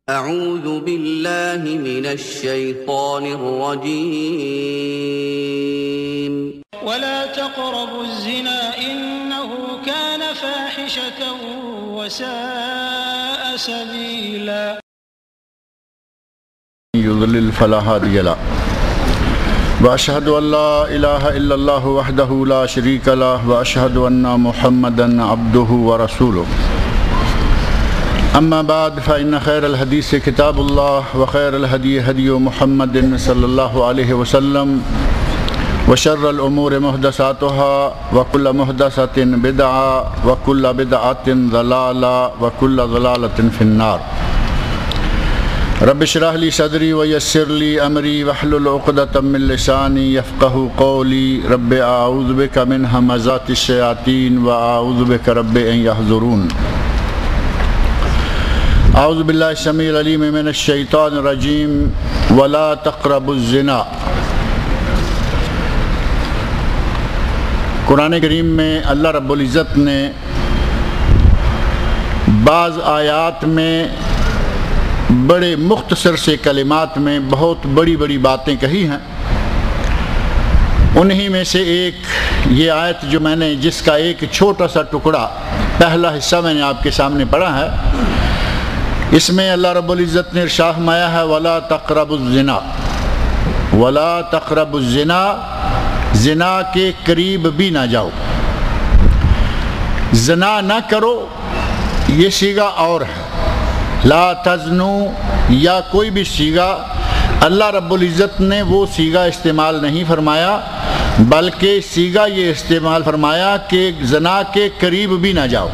اعوذ باللہ من الشیطان الرجیم ولا تقربوا الزنا انه كان فاحشة وساء سبيلا يضلل فلا هادي له واشهد ان لا اله الا الله وحده لا شريك له واشهد ان محمدا عبده ورسوله اما بعد فان خير الحديث كتاب الله وخير الهدي هدي محمد صلى الله عليه وسلم وشر الامور محدثاتها وكل محدثة بدعة وكل بدعة ضلالة وكل ضلالة في النار رب اشرح لي صدري ويسر لي امري واحلل عقدة من لساني يفقهوا قولي رب اعوذ بك من همزات الشياطين واعوذ بك رب ان يحضرون اعوذ باللہ السمیع العلیم من الشیطان الرجیم ولا تقربوا الزنا۔ قرآن کریم میں اللہ رب العزت نے بعض آیات میں بڑے مختصر سے کلمات میں بہت بڑی بڑی باتیں کہی ہیں۔ انہی میں سے ایک یہ آیت جو میں نے جس کا ایک چھوٹا سا ٹکڑا پہلا حصہ میں نے آپ کے سامنے پڑھا ہے، اس میں اللہ رب العزت نے ارشاد فرمایا ہے ولا تقربوا الزنا، ولا تقربوا الزنا، زنا کے قریب بھی نہ جاؤ، زنا نہ کرو، یہ صیغہ اور ہے۔ لا تزنو یا کوئی بھی صیغہ اللہ رب العزت نے وہ صیغہ استعمال نہیں فرمایا، بلکہ صیغہ یہ استعمال فرمایا کہ زنا کے قریب بھی نہ جاؤ۔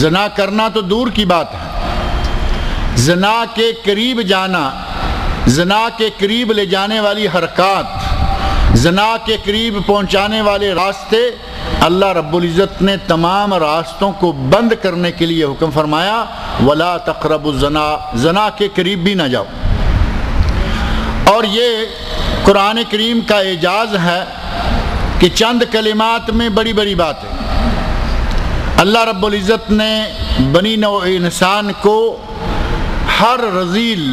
زنا کرنا تو دور کی بات ہے، زنا کے قریب جانا، زنا کے قریب لے جانے والی حرکات، زنا کے قریب پہنچانے والے راستے اللہ رب العزت نے تمام راستوں کو بند کرنے کے لیے حکم فرمایا ولا تقربوا الزنا، زنا کے قریب بھی نہ جاؤ۔ اور یہ قرآن کریم کا اعجاز ہے کہ چند کلمات میں بڑی بڑی باتیں اللہ رب العزت نے بنی نوع انسان کو ہر رذیل،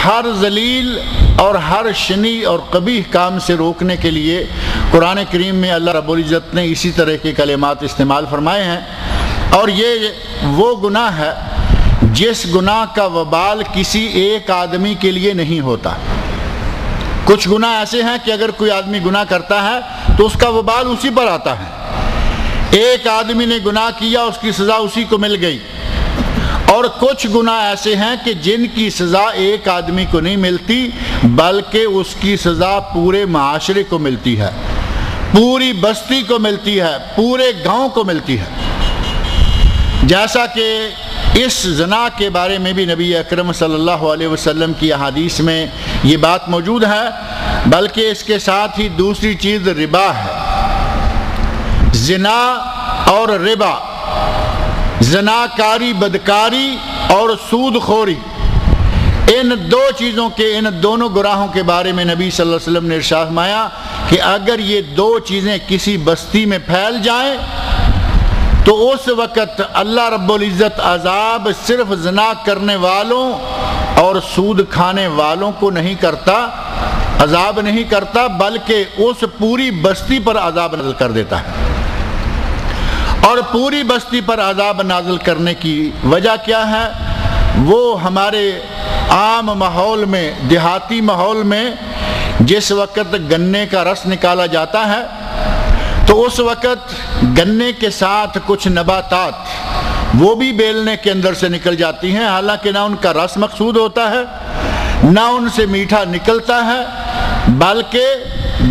ہر ذلیل اور ہر شنی اور قبیح کام سے روکنے کے لیے قرآن کریم میں اللہ رب العزت نے اسی طرح کے کلمات استعمال فرمائے ہیں۔ اور یہ وہ گناہ ہے جس گناہ کا وبال کسی ایک آدمی کے لیے نہیں ہوتا۔ کچھ گناہ ایسے ہیں کہ اگر کوئی آدمی گناہ کرتا ہے تو اس کا وبال اسی پر آتا ہے۔ ایک آدمی نے گناہ کیا، اس کی سزا اسی کو مل گئی۔ اور کچھ گناہ ایسے ہیں کہ جن کی سزا ایک آدمی کو نہیں ملتی، بلکہ اس کی سزا پورے معاشرے کو ملتی ہے، پوری بستی کو ملتی ہے، پورے گاؤں کو ملتی ہے۔ جیسا کہ اس زنا کے بارے میں بھی نبی اکرم صلی اللہ علیہ وسلم کی احادیث میں یہ بات موجود ہے، بلکہ اس کے ساتھ ہی دوسری چیز ربا ہے۔ زنا اور ربا، زناکاری، بدکاری اور سود خوری، ان دو چیزوں کے، ان دونوں گناہوں کے بارے میں نبی صلی اللہ علیہ وسلم نے ارشاد فرمایا کہ اگر یہ دو چیزیں کسی بستی میں پھیل جائیں تو اس وقت اللہ رب العزت عذاب صرف زنا کرنے والوں اور سود کھانے والوں کو نہیں کرتا، عذاب نہیں کرتا، بلکہ اس پوری بستی پر عذاب نازل کر دیتا ہے۔ اور پوری بستی پر عذاب نازل کرنے کی وجہ کیا ہے؟ وہ ہمارے عام ماحول میں، دیہاتی ماحول میں جس وقت گنے کا رس نکالا جاتا ہے تو اس وقت گنے کے ساتھ کچھ نباتات وہ بھی بیلنے کے اندر سے نکل جاتی ہیں، حالانکہ نہ ان کا رس مقصود ہوتا ہے نہ ان سے میٹھا نکلتا ہے، بلکہ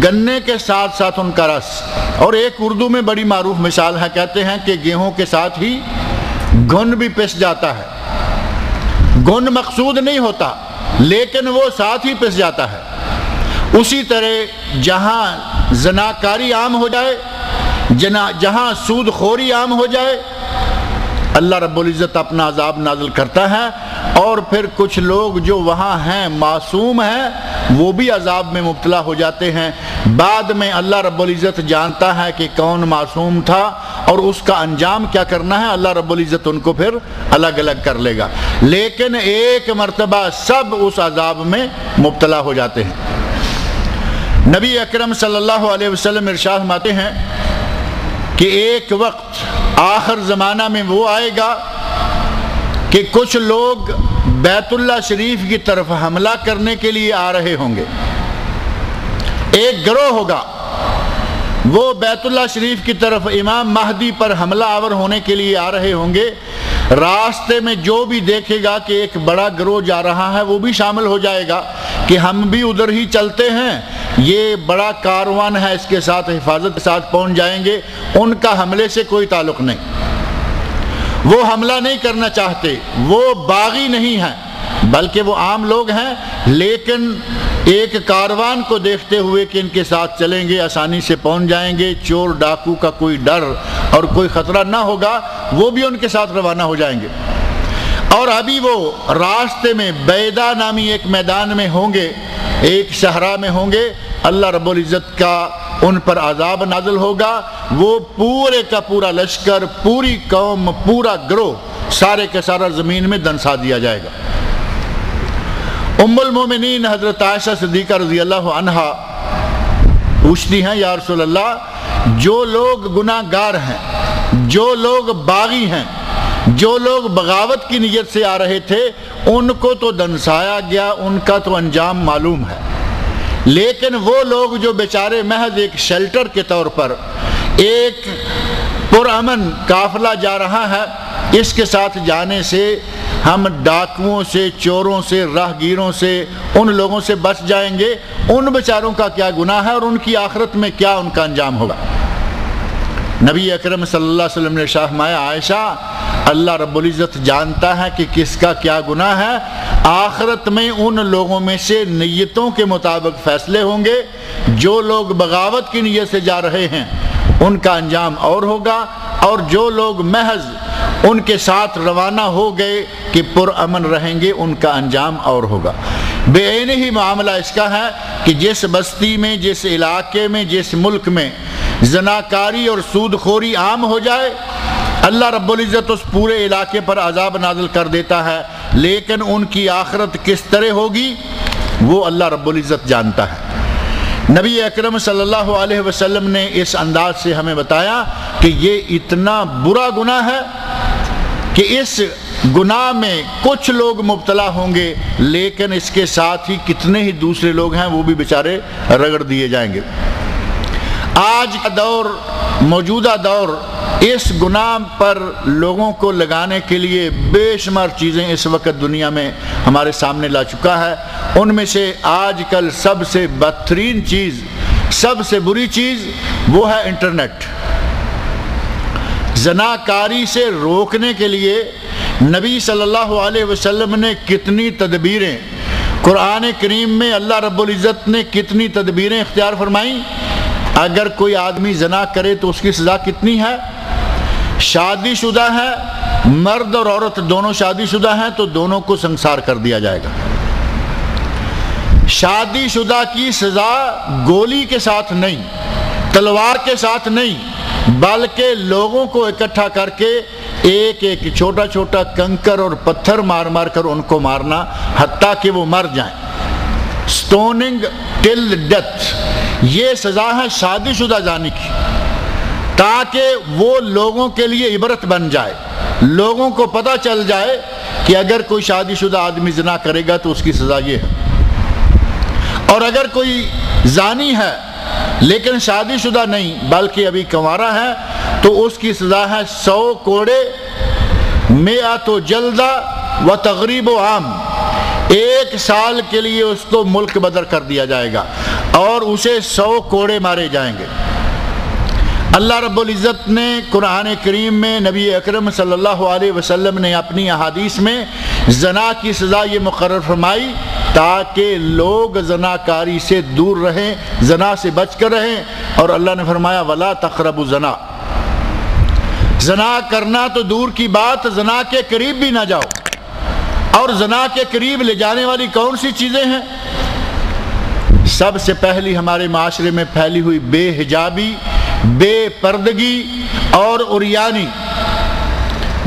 گنے کے ساتھ ساتھ ان کا رس۔ اور ایک اردو میں بڑی معروف مثال ہے، کہتے ہیں کہ گیہوں کے ساتھ ہی گھن بھی پس جاتا ہے۔ گھن مقصود نہیں ہوتا لیکن وہ ساتھ ہی پس جاتا ہے۔ اسی طرح جہاں زناکاری عام ہو جائے، جہاں سود خوری عام ہو جائے، اللہ رب العزت اپنا عذاب نازل کرتا ہے۔ اور پھر کچھ لوگ جو وہاں ہیں معصوم ہیں وہ بھی عذاب میں مبتلا ہو جاتے ہیں۔ بعد میں اللہ رب العزت جانتا ہے کہ کون معصوم تھا اور اس کا انجام کیا کرنا ہے اللہ رب العزت ان کو پھر الگ الگ کر لے گا، لیکن ایک مرتبہ سب اس عذاب میں مبتلا ہو جاتے ہیں۔ نبی اکرم صلی اللہ علیہ وسلم ارشاد فرماتے ہیں کہ ایک وقت آخر زمانہ میں وہ آئے گا کہ کچھ لوگ بیت اللہ شریف کی طرف حملہ کرنے کے لیے آ رہے ہوں گے، ایک گروہ ہوگا وہ بیت اللہ شریف کی طرف امام مہدی پر حملہ آور ہونے کے لیے آ رہے ہوں گے۔ راستے میں جو بھی دیکھے گا کہ ایک بڑا گروہ جا رہا ہے وہ بھی شامل ہو جائے گا کہ ہم بھی ادھر ہی چلتے ہیں، یہ بڑا کاروان ہے، اس کے ساتھ حفاظت کے ساتھ پہنچ جائیں گے۔ ان کا حملے سے کوئی تعلق نہیں، وہ حملہ نہیں کرنا چاہتے، وہ باغی نہیں ہیں بلکہ وہ عام لوگ ہیں، لیکن ایک کاروان کو دیکھتے ہوئے کہ ان کے ساتھ چلیں گے آسانی سے پہنچ جائیں گے، چور ڈاکو کا کوئی ڈر اور کوئی خطرہ نہ ہوگا، وہ بھی ان کے ساتھ روانہ ہو جائیں گے۔ اور ابھی وہ راستے میں بیدا نامی ایک میدان میں ہوں گے، ایک صحرا میں ہوں گے، اللہ رب العزت کا ان پر عذاب نازل ہوگا، وہ پورے کا پورا لشکر، پوری قوم، پورا گروہ سارے کا سارا زمین میں دنسا دیا جائے گا۔ ام المومنین حضرت عائشہ صدیقہ رضی اللہ عنہا پوچھتی ہیں یا رسول اللہ، جو لوگ گناہ گار ہیں، جو لوگ باغی ہیں، جو لوگ بغاوت کی نیت سے آ رہے تھے، ان کو تو دنسایا گیا، ان کا تو انجام معلوم ہے، لیکن وہ لوگ جو بیچارے محض ایک شیلٹر کے طور پر ایک پرامن قافلہ جا رہا ہے، اس کے ساتھ جانے سے ہم ڈاکوؤں سے، چوروں سے، راہ گیروں سے، ان لوگوں سے بچ جائیں گے، ان بیچاروں کا کیا گناہ ہے اور ان کی آخرت میں کیا ان کا انجام ہوگا۔ نبی اکرم صلی اللہ علیہ وسلم نے ارشاد فرمایا، عائشہ اللہ رب العزت جانتا ہے کہ کس کا کیا گناہ ہے، آخرت میں ان لوگوں میں سے نیتوں کے مطابق فیصلے ہوں گے، جو لوگ بغاوت کی نیت سے جا رہے ہیں ان کا انجام اور ہوگا، اور جو لوگ محض ان کے ساتھ روانہ ہو گئے کہ پرامن رہیں گے ان کا انجام اور ہوگا۔ بے عین ہی معاملہ اس کا ہے کہ جس بستی میں، جس علاقے میں، جس ملک میں زناکاری اور سود خوری عام ہو جائے، اللہ رب العزت اس پورے علاقے پر عذاب نازل کر دیتا ہے، لیکن ان کی آخرت کس طرح ہوگی وہ اللہ رب العزت جانتا ہے۔ نبی اکرم صلی اللہ علیہ وسلم نے اس انداز سے ہمیں بتایا کہ یہ اتنا برا گناہ ہے کہ اس گناہ میں کچھ لوگ مبتلا ہوں گے، لیکن اس کے ساتھ ہی کتنے ہی دوسرے لوگ ہیں وہ بھی بیچارے رگڑ دیے جائیں گے۔ آج کا دور، موجودہ دور، اس گناہ پر لوگوں کو لگانے کے لیے بے شمار چیزیں اس وقت دنیا میں ہمارے سامنے لا چکا ہے۔ ان میں سے آج کل سب سے بدترین چیز، سب سے بری چیز وہ ہے انٹرنیٹ۔ زناکاری سے روکنے کے لیے نبی صلی اللہ علیہ وسلم نے کتنی تدبیریں، قرآن کریم میں اللہ رب العزت نے کتنی تدبیریں اختیار فرمائیں۔ اگر کوئی آدمی زنا کرے تو اس کی سزا کتنی ہے؟ شادی شدہ ہے، مرد اور عورت دونوں شادی شدہ ہیں تو دونوں کو سنسار کر دیا جائے گا۔ شادی شدہ کی سزا گولی کے ساتھ نہیں، تلوار کے ساتھ نہیں، بلکہ لوگوں کو اکٹھا کر کے ایک ایک چھوٹا چھوٹا کنکر اور پتھر مار مار کر ان کو مارنا حتیٰ کہ وہ مر جائیں۔ سٹوننگ ٹل ڈیتھ، یہ سزا ہے شادی شدہ زانی کی، تاکہ وہ لوگوں کے لیے عبرت بن جائے، لوگوں کو پتہ چل جائے کہ اگر کوئی شادی شدہ آدمی زنا کرے گا تو اس کی سزا یہ ہے، اور اگر کوئی زانی ہے لیکن شادی شدہ نہیں بلکہ ابھی کنوارا ہے تو اس کی سزا ہے 100 کوڑے، 100 جلدہ و تغریب و عام، 1 سال کے لیے اس کو ملک بدر کر دیا جائے گا اور اسے 100 کوڑے مارے جائیں گے۔ اللہ رب العزت نے قرآن کریم میں، نبی اکرم صلی اللہ علیہ وسلم نے اپنی احادیث میں زنا کی سزا یہ مقرر فرمائی تاکہ لوگ زناکاری سے دور رہیں، زنا سے بچ کر رہیں، اور اللہ نے فرمایا وَلَا تَقْرَبُوا الزَّنَا، زنا کرنا تو دور کی بات، زنا کے قریب بھی نہ جاؤ۔ اور زنا کے قریب لے جانے والی کون سی چیزیں ہیں؟ سب سے پہلی ہمارے معاشرے میں پھیلی ہوئی بے حجابی، بے پردگی اور عریانی۔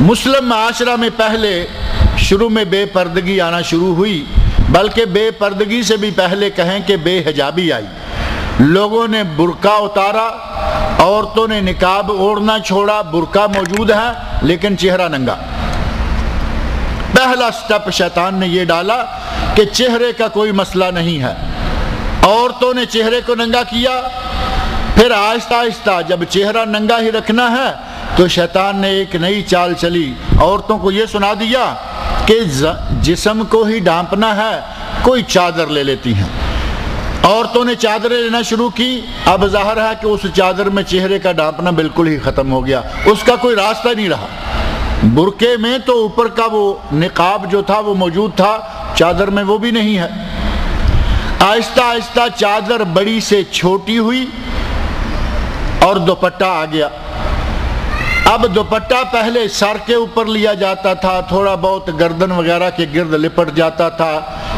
مسلم معاشرہ میں پہلے شروع میں بے پردگی آنا شروع ہوئی، بلکہ بے پردگی سے بھی پہلے کہیں کہ بے حجابی آئی۔ لوگوں نے برقع اتارا، عورتوں نے نقاب اوڑھنا چھوڑا، برقع موجود ہے لیکن چہرہ ننگا۔ پہلا سٹیپ شیطان نے یہ ڈالا کہ چہرے کا کوئی مسئلہ نہیں ہے، عورتوں نے چہرے کو ننگا کیا۔ پھر آہستہ آہستہ جب چہرہ ننگا ہی رکھنا ہے تو شیطان نے ایک نئی چال چلی، عورتوں کو یہ سنا دیا کہ جسم کو ہی ڈھانپنا ہے، کوئی چادر لے لیتی ہیں۔ عورتوں نے چادریں لینا شروع کی۔ اب ظاہر ہے کہ اس چادر میں چہرے کا ڈھانپنا بالکل ہی ختم ہو گیا، اس کا کوئی راستہ نہیں رہا۔ برقعے میں تو اوپر کا وہ نقاب جو تھا وہ موجود تھا، چادر میں وہ بھی نہیں ہے۔ آہستہ آہستہ چادر بڑی سے چھوٹی ہوئی اور دوپٹہ آ گیا۔ اب دوپٹہ پہلے سر کے اوپر لیا جاتا تھا، تھوڑا بہت گردن وغیرہ کے گرد لپٹ جاتا تھا،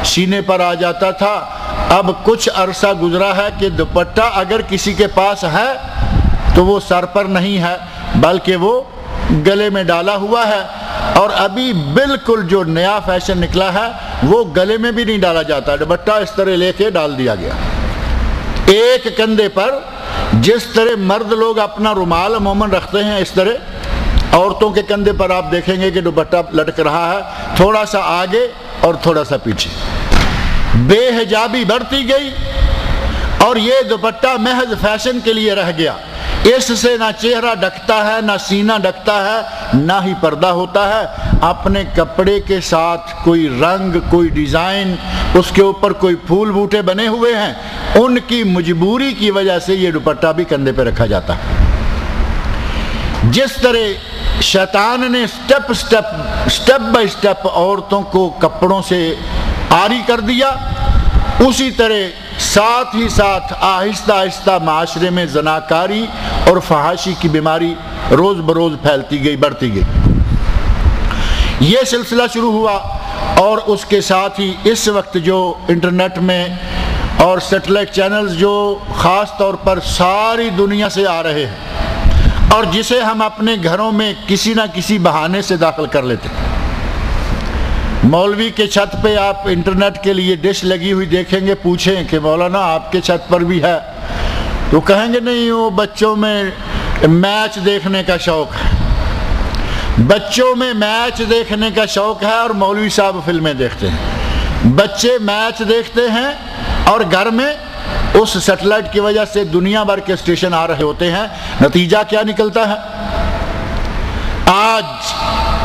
سینے پر آ جاتا تھا۔ اب کچھ عرصہ گزرا ہے کہ دوپٹہ اگر کسی کے پاس ہے تو وہ سر پر نہیں ہے بلکہ وہ گلے میں ڈالا ہوا ہے، اور ابھی بالکل جو نیا فیشن نکلا ہے وہ گلے میں بھی نہیں ڈالا جاتا، دوپٹہ اس طرح لے کے ڈال دیا گیا ایک کندھے پر۔ جس طرح مرد لوگ اپنا رومال عموماً رکھتے ہیں، اس طرح عورتوں کے کندھے پر آپ دیکھیں گے کہ دوپٹہ لٹک رہا ہے، تھوڑا سا آگے اور تھوڑا سا پیچھے۔ بے حجابی بڑھتی گئی اور یہ دوپٹہ محض فیشن کے لیے رہ گیا۔ اس سے نہ چہرہ ڈھکتا ہے، نہ سینہ ڈھکتا ہے، نہ ہی پردہ ہوتا ہے۔ اپنے کپڑے کے ساتھ کوئی رنگ، کوئی ڈیزائن، اس کے اوپر کوئی پھول بوٹے بنے ہوئے ہیں، ان کی مجبوری کی وجہ سے یہ دوپٹہ بھی کندھے پہ رکھا جاتا ہے۔ جس طرح شیطان نے سٹیپ بائی سٹیپ عورتوں کو کپڑوں سے عاری کر دیا، اسی طرح ساتھ ہی ساتھ آہستہ آہستہ معاشرے میں زناکاری اور فحاشی کی بیماری روز بروز پھیلتی گئی، بڑھتی گئی۔ یہ سلسلہ شروع ہوا اور اس کے ساتھ ہی اس وقت جو انٹرنیٹ میں اور سیٹلائٹ چینلز جو خاص طور پر ساری دنیا سے آ رہے ہیں اور جسے ہم اپنے گھروں میں کسی نہ کسی بہانے سے داخل کر لیتے ہیں۔ مولوی کے چھت پہ آپ انٹرنیٹ کے لیے ڈش لگی ہوئی دیکھیں گے، پوچھیں کہ مولانا آپ کے چھت پر بھی ہے، تو کہیں گے نہیں، وہ بچوں میں میچ دیکھنے کا شوق ہے، بچوں میں میچ دیکھنے کا شوق ہے اور مولوی صاحب فلمیں دیکھتے ہیں۔ بچے میچ دیکھتے ہیں اور گھر میں اس سیٹلائٹ کی وجہ سے دنیا بھر کے اسٹیشن آ رہے ہوتے ہیں۔ نتیجہ کیا نکلتا ہے؟ آج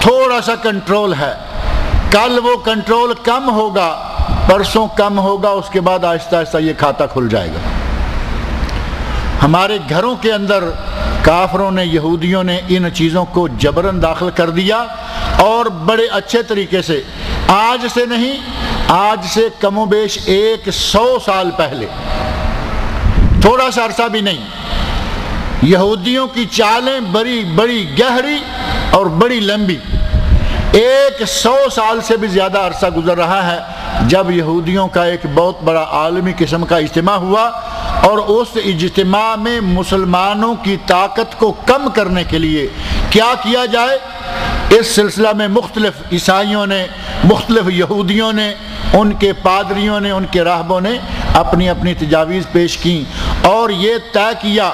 تھوڑا سا کنٹرول ہے، کل وہ کنٹرول کم ہوگا، پرسوں کم ہوگا، اس کے بعد آہستہ آہستہ یہ کھاتا کھل جائے گا۔ ہمارے گھروں کے اندر کافروں نے، یہودیوں نے ان چیزوں کو جبراً داخل کر دیا اور بڑے اچھے طریقے سے۔ آج سے نہیں، آج سے کم و بیش 100 سال پہلے، تھوڑا سا عرصہ بھی نہیں، یہودیوں کی چالیں بڑی بڑی گہری اور بڑی لمبی۔ 100 سال سے بھی زیادہ عرصہ گزر رہا ہے جب یہودیوں کا ایک بہت بڑا عالمی قسم کا اجتماع ہوا، اور اس اجتماع میں مسلمانوں کی طاقت کو کم کرنے کے لیے کیا کیا جائے، اس سلسلہ میں مختلف عیسائیوں نے، مختلف یہودیوں نے، ان کے پادریوں نے، ان کے راہبوں نے اپنی اپنی تجاویز پیش کی اور یہ طے کیا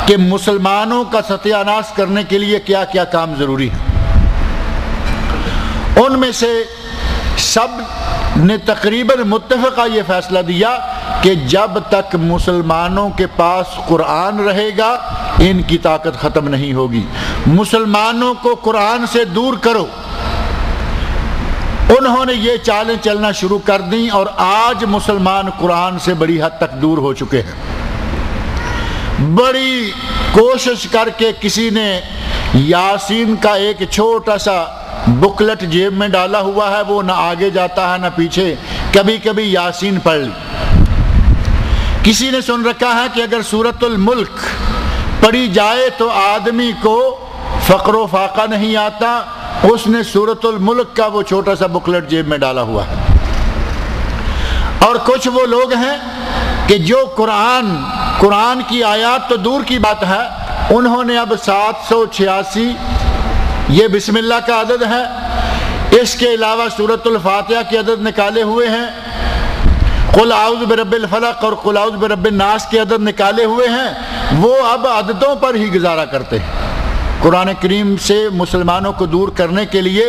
کہ مسلمانوں کا ستیہ ناش کرنے کے لیے کیا کیا کام ضروری ہے۔ ان میں سے سب نے تقریباً متفقہ یہ فیصلہ دیا کہ جب تک مسلمانوں کے پاس قرآن رہے گا ان کی طاقت ختم نہیں ہوگی، مسلمانوں کو قرآن سے دور کرو۔ انہوں نے یہ چالیں چلنا شروع کر دیں اور آج مسلمان قرآن سے بڑی حد تک دور ہو چکے ہیں۔ بڑی کوشش کر کے کسی نے یاسین کا ایک چھوٹا سا بکلٹ جیب میں ڈالا ہوا ہے، وہ نہ آگے جاتا ہے نہ پیچھے، کبھی کبھی یاسین پڑھ لی۔ کسی نے سن رکھا ہے کہ اگر سورۃ الملک پڑھی جائے تو آدمی کو فقر و فاقہ نہیں آتا، اس نے سورۃ الملک کا وہ چھوٹا سا بکلٹ جیب میں ڈالا ہوا ہے۔ اور کچھ وہ لوگ ہیں کہ جو قرآن کی آیات تو دور کی بات ہے، انہوں نے اب 786 یہ بسم اللہ کا عدد ہے، اس کے علاوہ سورۃ الفاتحہ کے عدد نکالے ہوئے ہیں، قل اعوذ برب الفلق اور قل اعوذ برب الناس کے عدد نکالے ہوئے ہیں، وہ اب عددوں پر ہی گزارا کرتے ہیں۔ قرآن کریم سے مسلمانوں کو دور کرنے کے لیے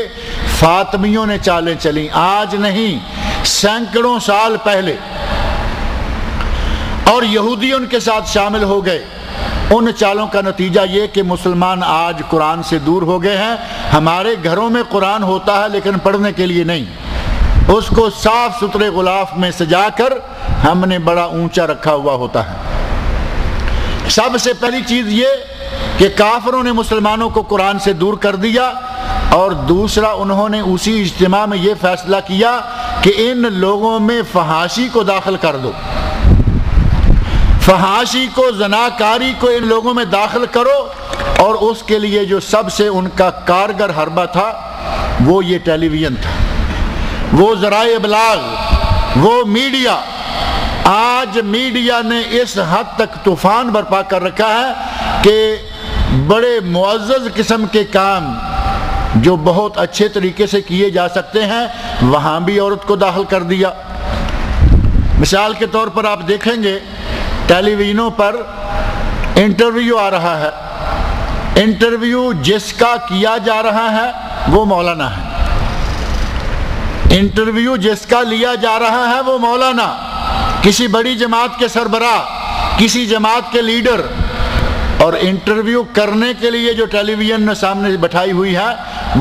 فاطمیوں نے چالیں چلیں، آج نہیں سینکڑوں سال پہلے، اور یہودی ان کے ساتھ شامل ہو گئے۔ ان چالوں کا نتیجہ یہ کہ مسلمان آج قرآن سے دور ہو گئے ہیں۔ ہمارے گھروں میں قرآن ہوتا ہے لیکن پڑھنے کے لیے نہیں، اس کو صاف ستھرے غلاف میں سجا کر ہم نے بڑا اونچا رکھا ہوا ہوتا ہے۔ سب سے پہلی چیز یہ کہ کافروں نے مسلمانوں کو قرآن سے دور کر دیا، اور دوسرا انہوں نے اسی اجتماع میں یہ فیصلہ کیا کہ ان لوگوں میں فحاشی کو داخل کر دو، فحاشی کو، زناکاری کو ان لوگوں میں داخل کرو، اور اس کے لیے جو سب سے ان کا کارگر حربہ تھا وہ یہ ٹیلی ویژن تھا، وہ ذرائع ابلاغ، وہ میڈیا۔ آج میڈیا نے اس حد تک طوفان برپا کر رکھا ہے کہ بڑے معزز قسم کے کام جو بہت اچھے طریقے سے کیے جا سکتے ہیں وہاں بھی عورت کو داخل کر دیا۔ مثال کے طور پر آپ دیکھیں گے ٹیلی ویژنوں پر انٹرویو آ رہا ہے، انٹرویو جس کا کیا جا رہا ہے وہ مولانا ہے، انٹرویو جس کا لیا جا رہا ہے وہ مولانا، کسی بڑی جماعت کے سربراہ، کسی جماعت کے لیڈر، اور انٹرویو کرنے کے لیے جو ٹیلی ویژن نے سامنے بٹھائی ہوئی ہے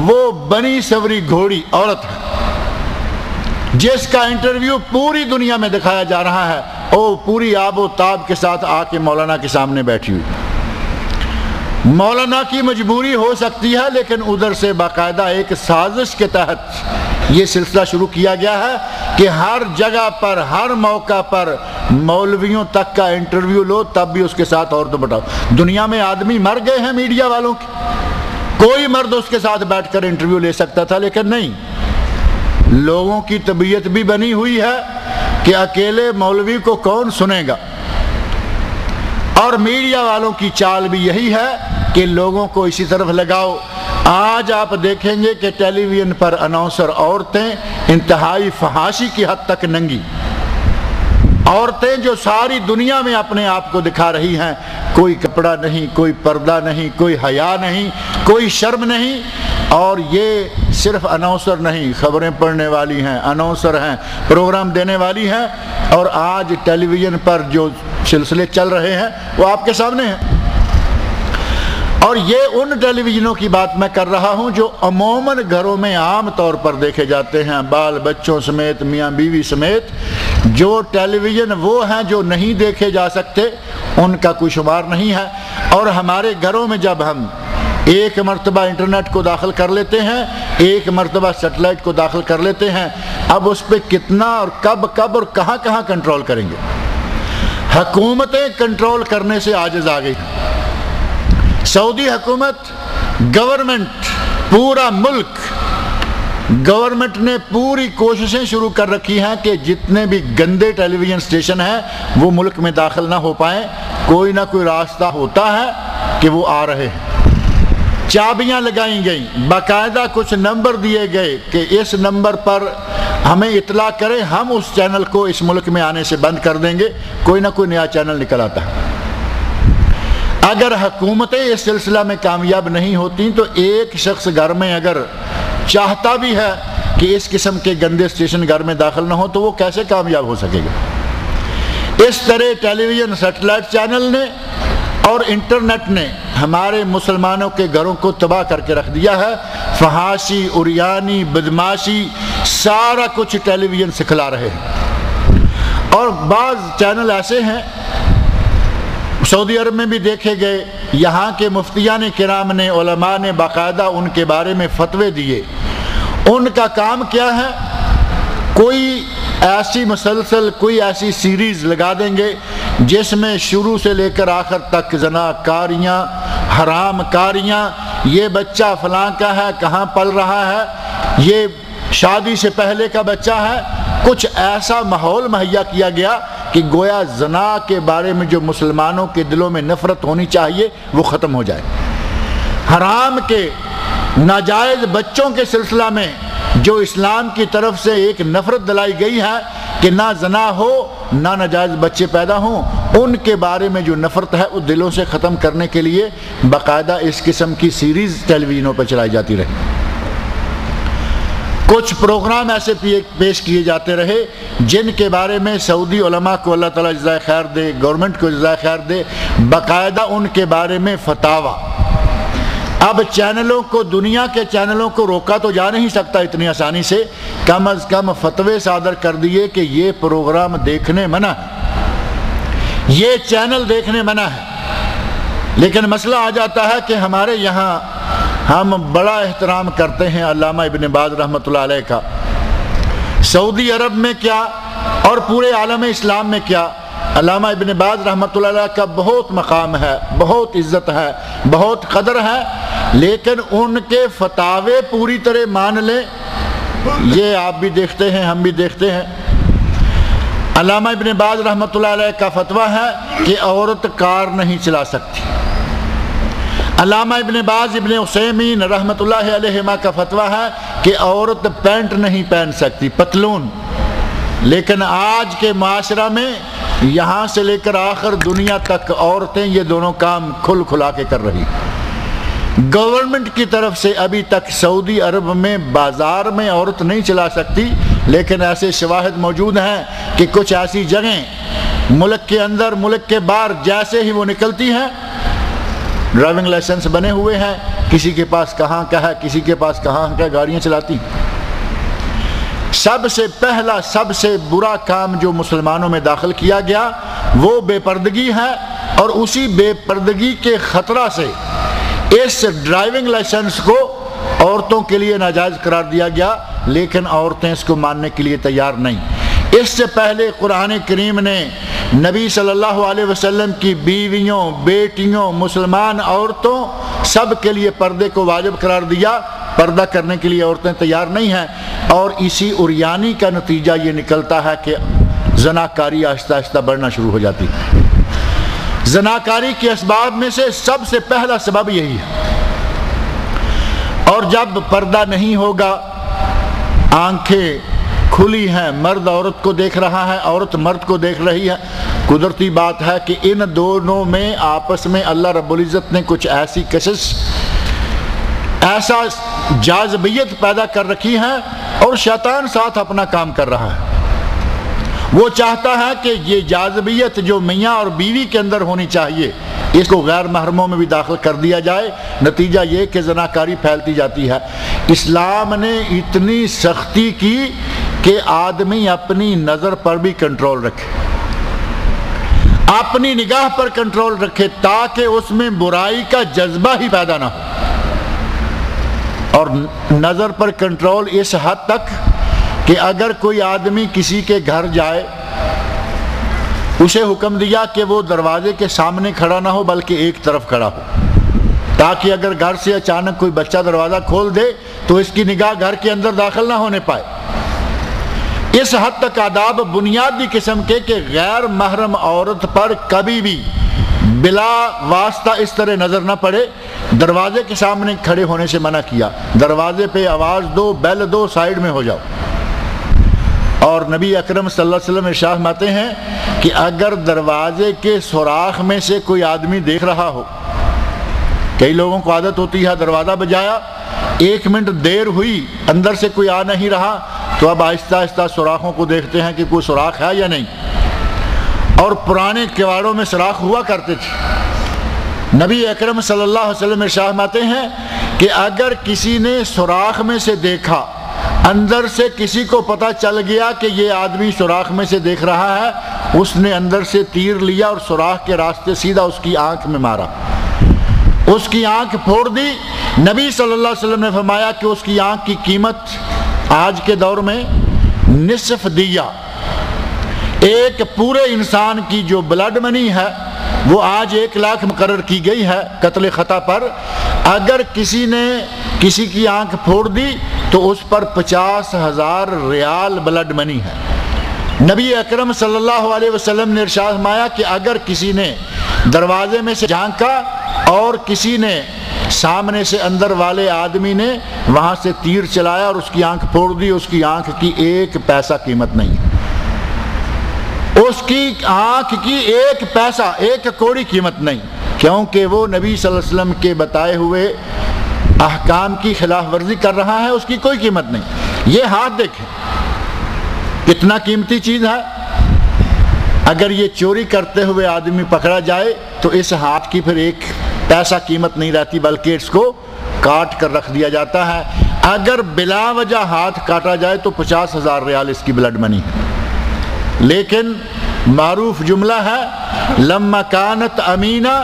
وہ بنی سوری گھوڑی عورت ہے، جس کا انٹرویو پوری دنیا میں دکھایا جا رہا ہے، وہ پوری آب و تاب کے ساتھ آ کے مولانا کے سامنے بیٹھی ہوئی۔ مولانا کی مجبوری ہو سکتی ہے، لیکن ادھر سے باقاعدہ ایک سازش کے تحت یہ سلسلہ شروع کیا گیا ہے کہ ہر جگہ پر، ہر موقع پر مولویوں تک کا انٹرویو لو، تب بھی اس کے ساتھ عورت بٹھاؤ۔ دنیا میں آدمی مر گئے ہیں میڈیا والوں کے، کوئی مرد اس کے ساتھ بیٹھ کر انٹرویو لے سکتا تھا، لیکن نہیں، لوگوں کی طبیعت بھی بنی ہوئی ہے کہ اکیلے مولوی کو کون سنے گا، اور میڈیا والوں کی چال بھی یہی ہے کہ لوگوں کو اسی طرف لگاؤ۔ آج آپ دیکھیں گے کہ ٹیلی ویژن پر اناؤنسر عورتیں انتہائی فحاشی کی حد تک ننگی، عورتیں جو ساری دنیا میں اپنے آپ کو دکھا رہی ہیں، کوئی کپڑا نہیں، کوئی پردہ نہیں، کوئی حیا نہیں، کوئی شرم نہیں، اور یہ صرف اناؤنسر نہیں، خبریں پڑھنے والی ہیں، اناؤنسر ہیں، پروگرام دینے والی ہیں، اور آج ٹیلی ویژن پر جو سلسلے چل رہے ہیں وہ آپ کے سامنے ہیں۔ اور یہ ان ٹیلی ویژنوں کی بات میں کر رہا ہوں جو عموماً گھروں میں عام طور پر دیکھے جاتے ہیں، بال بچوں سمیت، میاں بیوی سمیت۔ جو ٹیلی ویژن وہ ہیں جو نہیں دیکھے جا سکتے ان کا کوئی شمار نہیں ہے، اور ہمارے گھروں میں جب ہم ایک مرتبہ انٹرنیٹ کو داخل کر لیتے ہیں، ایک مرتبہ سیٹلائٹ کو داخل کر لیتے ہیں، اب اس پہ کتنا اور کب اور کہاں کنٹرول کریں گے؟ حکومتیں کنٹرول کرنے سے عاجز آ گئی۔ سعودی حکومت، گورنمنٹ، پورا ملک، گورنمنٹ نے پوری کوششیں شروع کر رکھی ہیں کہ جتنے بھی گندے ٹیلی ویژن اسٹیشن ہیں وہ ملک میں داخل نہ ہو پائیں، کوئی نہ کوئی راستہ ہوتا ہے کہ وہ آ رہے ہیں۔ چابیاں لگائیں گئیں، باقاعدہ کچھ نمبر دیے گئے کہ اس نمبر پر ہمیں اطلاع کریں، ہم اس چینل کو اس ملک میں آنے سے بند کر دیں گے، کوئی نہ کوئی نیا چینل نکل آتا ہے۔ اگر حکومتیں اس سلسلہ میں کامیاب نہیں ہوتی تو ایک شخص گھر میں اگر چاہتا بھی ہے کہ اس قسم کے گندے اسٹیشن گھر میں داخل نہ ہو تو وہ کیسے کامیاب ہو سکے گا؟ اس طرح ٹیلی ویژن، سیٹلائٹ چینل نے اور انٹرنیٹ نے ہمارے مسلمانوں کے گھروں کو تباہ کر کے رکھ دیا ہے۔ فحاشی، عریانی، بدماشی، سارا کچھ ٹیلی ویژن سکھلا رہے ہیں، اور بعض چینل ایسے ہیں سعودی عرب میں بھی دیکھے گئے، یہاں کے مفتیان کرام نے، علماء نے باقاعدہ ان کے بارے میں فتوے دیے۔ ان کا کام کیا ہے؟ کوئی ایسی مسلسل، کوئی ایسی سیریز لگا دیں گے جس میں شروع سے لے کر آخر تک زناکاریاں، حرام کاریاں، یہ بچہ فلاں کا ہے، کہاں پل رہا ہے، یہ شادی سے پہلے کا بچہ ہے، کچھ ایسا ماحول مہیا کیا گیا کہ گویا زنا کے بارے میں جو مسلمانوں کے دلوں میں نفرت ہونی چاہیے وہ ختم ہو جائے۔ حرام کے ناجائز بچوں کے سلسلہ میں جو اسلام کی طرف سے ایک نفرت دلائی گئی ہے کہ نہ زنا ہو نہ ناجائز بچے پیدا ہوں، ان کے بارے میں جو نفرت ہے اس دلوں سے ختم کرنے کے لیے باقاعدہ اس قسم کی سیریز ٹیلی ویژنوں پر چلائی جاتی رہی۔ کچھ پروگرام ایسے پیش کیے جاتے رہے جن کے بارے میں سعودی علماء کو اللہ تعالیٰ جزائے خیر دے، گورنمنٹ کو جزائے خیر دے، باقاعدہ ان کے بارے میں فتاویٰ۔ اب چینلوں کو، دنیا کے چینلوں کو روکا تو جا نہیں سکتا اتنی آسانی سے، کم از کم فتوے صادر کر دیے کہ یہ پروگرام دیکھنے منع ہے، یہ چینل دیکھنے منع ہے۔ لیکن مسئلہ آ جاتا ہے کہ ہمارے یہاں ہم بڑا احترام کرتے ہیں علامہ ابن باز رحمۃ اللہ علیہ کا، سعودی عرب میں کیا اور پورے عالم اسلام میں کیا، علامہ ابن باز رحمۃ اللہ علیہ کا بہت مقام ہے، بہت عزت ہے، بہت قدر ہے، لیکن ان کے فتاوے پوری طرح مان لیں، یہ آپ بھی دیکھتے ہیں ہم بھی دیکھتے ہیں۔ علامہ ابن باز رحمۃ اللہ علیہ کا فتویٰ ہے کہ عورت کار نہیں چلا سکتی۔ علامہ ابن باز ابن عثیمین رحمۃ اللہ علیہما کا فتویٰ ہے کہ عورت پینٹ نہیں پہن سکتی، پتلون۔ لیکن آج کے معاشرہ میں یہاں سے لے کر آخر دنیا تک عورتیں یہ دونوں کام کھل کھلا کے کر رہی۔ گورنمنٹ کی طرف سے ابھی تک سعودی عرب میں بازار میں عورت نہیں چلا سکتی، لیکن ایسے شواہد موجود ہیں کہ کچھ ایسی جگہیں ملک کے اندر ملک کے باہر جیسے ہی وہ نکلتی ہیں ڈرائیونگ لائسنس بنے ہوئے ہیں، کسی کے پاس کہاں کا ہے، کسی کے پاس کہاں کا، گاڑیاں چلاتی۔ سب سے پہلا سب سے برا کام جو مسلمانوں میں داخل کیا گیا وہ بے پردگی ہے، اور اسی بے پردگی کے خطرہ سے اس ڈرائیونگ لائسنس کو عورتوں کے لیے ناجائز قرار دیا گیا، لیکن عورتیں اس کو ماننے کے لیے تیار نہیں۔ اس سے پہلے قرآن کریم نے نبی صلی اللہ علیہ وسلم کی بیویوں، بیٹیوں، مسلمان عورتوں سب کے لیے پردے کو واجب قرار دیا، پردہ کرنے کے لیے عورتیں تیار نہیں ہیں، اور اسی عریانی کا نتیجہ یہ نکلتا ہے کہ زناکاری آہستہ آہستہ بڑھنا شروع ہو جاتی ہے۔ زناکاری کے اسباب میں سے سب سے پہلا سبب یہی ہے، اور جب پردہ نہیں ہوگا، آنکھیں کھلی ہیں، مرد عورت کو دیکھ رہا ہے، عورت مرد کو دیکھ رہی ہے، قدرتی بات ہے کہ ان دونوں میں آپس میں اللہ رب العزت نے کچھ ایسی کشش، ایسا جاذبیت پیدا کر رکھی ہے، اور شیطان ساتھ اپنا کام کر رہا ہے۔ وہ چاہتا ہے کہ یہ جاذبیت جو میاں اور بیوی کے اندر ہونی چاہیے اس کو غیر محرموں میں بھی داخل کر دیا جائے، نتیجہ یہ کہ زناکاری پھیلتی جاتی ہے۔ اسلام نے اتنی سختی کی کہ آدمی اپنی نظر پر بھی کنٹرول رکھے، اپنی نگاہ پر کنٹرول رکھے، تاکہ اس میں برائی کا جذبہ ہی پیدا نہ ہو۔ اور نظر پر کنٹرول اس حد تک کہ اگر کوئی آدمی کسی کے گھر جائے، اسے حکم دیا کہ وہ دروازے کے سامنے کھڑا نہ ہو بلکہ ایک طرف کھڑا ہو، تاکہ اگر گھر سے اچانک کوئی بچہ دروازہ کھول دے تو اس کی نگاہ گھر کے اندر داخل نہ ہونے پائے۔ اس حد تک آداب بنیادی قسم کے کہ غیر محرم عورت پر کبھی بھی بلا واسطہ اس طرح نظر نہ پڑے، دروازے کے سامنے کھڑے ہونے سے منع کیا، دروازے پہ آواز دو، بیل دو، سائیڈ میں ہو جاؤ۔ اور نبی اکرم صلی اللہ علیہ وسلم ارشاد فرماتے ہیں کہ اگر دروازے کے سوراخ میں سے کوئی آدمی دیکھ رہا ہو، کئی لوگوں کو عادت ہوتی ہے دروازہ بجایا، 1 منٹ دیر ہوئی، اندر سے کوئی آ نہیں رہا، تو اب آہستہ آہستہ سوراخوں کو دیکھتے ہیں کہ کوئی سوراخ ہے یا نہیں، اور پرانے کواڑوں میں سوراخ ہوا کرتے تھے۔ نبی اکرم صلی اللہ علیہ وسلم ارشاد فرماتے ہیں کہ اگر کسی نے سوراخ میں سے دیکھا، اندر سے کسی کو پتہ چل گیا کہ یہ آدمی سوراخ میں سے دیکھ رہا ہے، اس نے اندر سے تیر لیا اور سوراخ کے راستے سیدھا اس کی آنکھ میں مارا، اس کی آنکھ پھوڑ دی۔ نبی صلی اللہ علیہ وسلم نے فرمایا کہ اس کی آنکھ کی قیمت آج کے دور میں نصف دیہ، ایک پورے انسان کی جو بلڈ منی ہے وہ آج 1 لاکھ مقرر کی گئی ہے قتل خطا پر، اگر کسی نے کسی کی آنکھ پھوڑ دی تو اس پر 50,000 ریال بلڈ منی ہے۔ نبی اکرم صلی اللہ علیہ وسلم نے ارشاد فرمایا کہ اگر کسی نے دروازے میں سے جھانکا اور کسی نے سامنے سے اندر والے آدمی نے وہاں سے تیر چلایا اور اس کی آنکھ پھوڑ دی، اس کی آنکھ کی ایک پیسہ قیمت نہیں، اس کی آنکھ کی ایک پیسہ، ایک کوڑی قیمت نہیں، کیونکہ وہ نبی صلی اللہ علیہ وسلم کے بتائے ہوئے احکام کی خلاف ورزی کر رہا ہے، اس کی کوئی قیمت نہیں۔ یہ ہاتھ دیکھیں کتنا قیمتی چیز ہے، اگر یہ چوری کرتے ہوئے آدمی پکڑا جائے تو اس ہاتھ کی پھر ایک پیسہ قیمت نہیں رہتی، بلکہ اس کو کاٹ کر رکھ دیا جاتا ہے۔ اگر بلا وجہ ہاتھ کاٹا جائے تو 50,000 ریال اس کی بلڈ منی ہے۔ لیکن معروف جملہ ہے لما کانت امینہ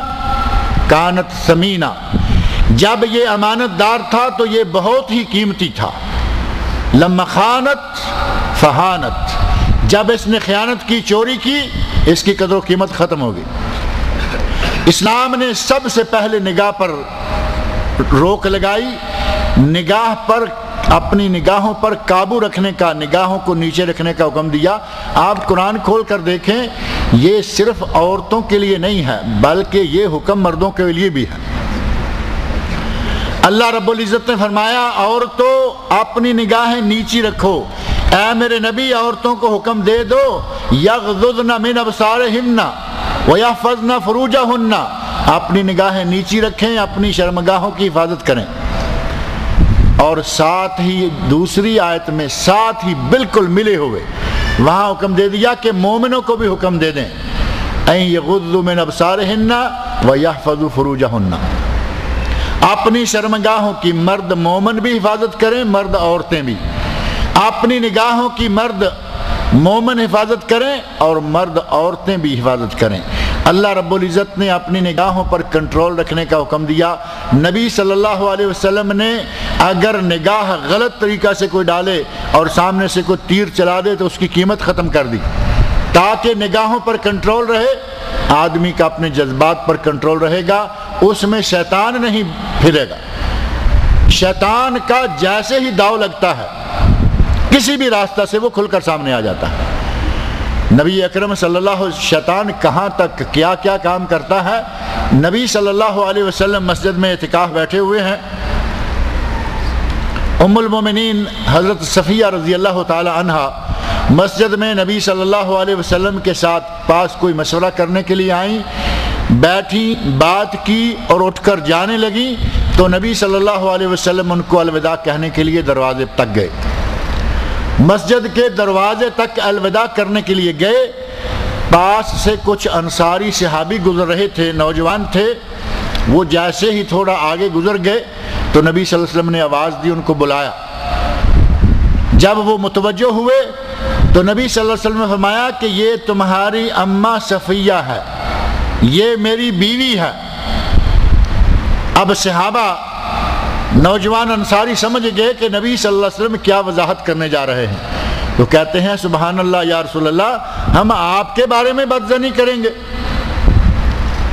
کانت ثمینہ، جب یہ امانت دار تھا تو یہ بہت ہی قیمتی تھا۔ لما خانت فہانت، جب اس نے خیانت کی، چوری کی، اس کی قدر و قیمت ختم ہو گئی۔ اسلام نے سب سے پہلے نگاہ پر روک لگائی، نگاہ پر، اپنی نگاہوں پر قابو رکھنے کا، نگاہوں کو نیچے رکھنے کا حکم دیا۔ آپ قرآن کھول کر دیکھیں، یہ صرف عورتوں کے لیے نہیں ہے بلکہ یہ حکم مردوں کے لیے بھی ہے۔ اللہ رب العزت نے فرمایا عورتوں اپنی نگاہیں نیچی رکھو، اے میرے نبی عورتوں کو حکم دے دو یغضضن من ابصارہن ویحفظن فروجہن، اپنی نگاہیں نیچی رکھیں، اپنی شرمگاہوں کی حفاظت کریں۔ اور ساتھ ہی دوسری آیت میں ساتھ ہی بالکل ملے ہوئے وہاں حکم دے دیا کہ مومنوں کو بھی حکم دے دیں ان یغضوا من ابصارہن ویحفظوا فروجہن، اپنی شرمگاہوں کی مرد مومن بھی حفاظت کریں، مرد عورتیں بھی، اپنی نگاہوں کی مرد مومن حفاظت کریں اور مرد عورتیں بھی حفاظت کریں۔ اللہ رب العزت نے اپنی نگاہوں پر کنٹرول رکھنے کا حکم دیا۔ نبی صلی اللہ علیہ وسلم نے اگر نگاہ غلط طریقہ سے کوئی ڈالے اور سامنے سے کوئی تیر چلا دے تو اس کی قیمت ختم کر دی، تاکہ نگاہوں پر کنٹرول رہے، آدمی کا اپنے جذبات پر کنٹرول رہے گا، اس میں شیطان نہیں پھرے گا۔ شیطان کا جیسے ہی داؤ لگتا ہے کسی بھی راستہ سے وہ کھل کر سامنے آ جاتا ہے۔ نبی اکرم صلی اللہ علیہ وسلم شیطان کہاں تک کیا کیا کام کرتا ہے۔ نبی صلی اللہ علیہ وسلم مسجد میں اعتکاف بیٹھے ہوئے ہیں، ام المومنین حضرت صفیہ رضی اللہ تعالی عنہ مسجد میں نبی صلی اللہ علیہ وسلم کے ساتھ پاس کوئی مشورہ کرنے کے لیے آئیں، بیٹھی، بات کی اور اٹھ کر جانے لگیں تو نبی صلی اللہ علیہ وسلم ان کو الوداع کہنے کے لیے دروازے تک گئے۔ مسجد کے دروازے تک الوداع کرنے کے لیے گئے، پاس سے کچھ انصاری صحابی گزر رہے تھے، نوجوان تھے، وہ جیسے ہی تھوڑا آگے گزر گئے تو نبی صلی اللہ علیہ وسلم نے آواز دی، ان کو بلایا۔ جب وہ متوجہ ہوئے تو نبی صلی اللہ علیہ وسلم نے فرمایا کہ یہ تمہاری اماں صفیہ ہے، یہ میری بیوی ہے۔ اب صحابہ نوجوان انصاری سمجھ گئے کہ نبی صلی اللہ علیہ وسلم کیا وضاحت کرنے جا رہے ہیں، تو کہتے ہیں سبحان اللہ یا رسول اللہ، ہم آپ کے بارے میں بدظنی کریں گے؟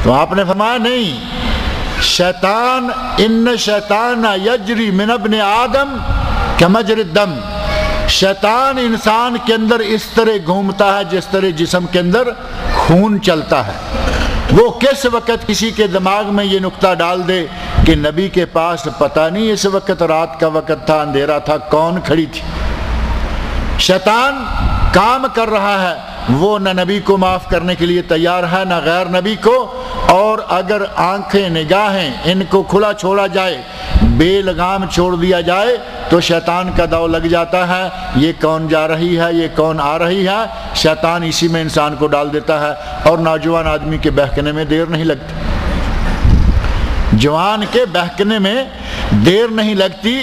تو آپ نے فرمایا نہیں، شیطان ان شیطان یجری من ابن آدم کمجری الدم، شیطان انسان کے اندر اس طرح گھومتا ہے جس طرح جسم کے اندر خون چلتا ہے۔ وہ کس وقت کسی کے دماغ میں یہ نکتہ ڈال دے کہ نبی کے پاس پتہ نہیں اس وقت رات کا وقت تھا، اندھیرا تھا، کون کھڑی تھی۔ شیطان کام کر رہا ہے، وہ نہ نبی کو معاف کرنے کے لیے تیار ہے نہ غیر نبی کو، اور اگر آنکھیں نگاہیں ان کو کھلا چھوڑا جائے، بے لگام چھوڑ دیا جائے تو شیطان کا داؤ لگ جاتا ہے، یہ کون جا رہی ہے، یہ کون آ رہی ہے، شیطان اسی میں انسان کو ڈال دیتا ہے، اور نوجوان آدمی کے بہکنے میں دیر نہیں لگتی، جوان کے بہکنے میں دیر نہیں لگتی۔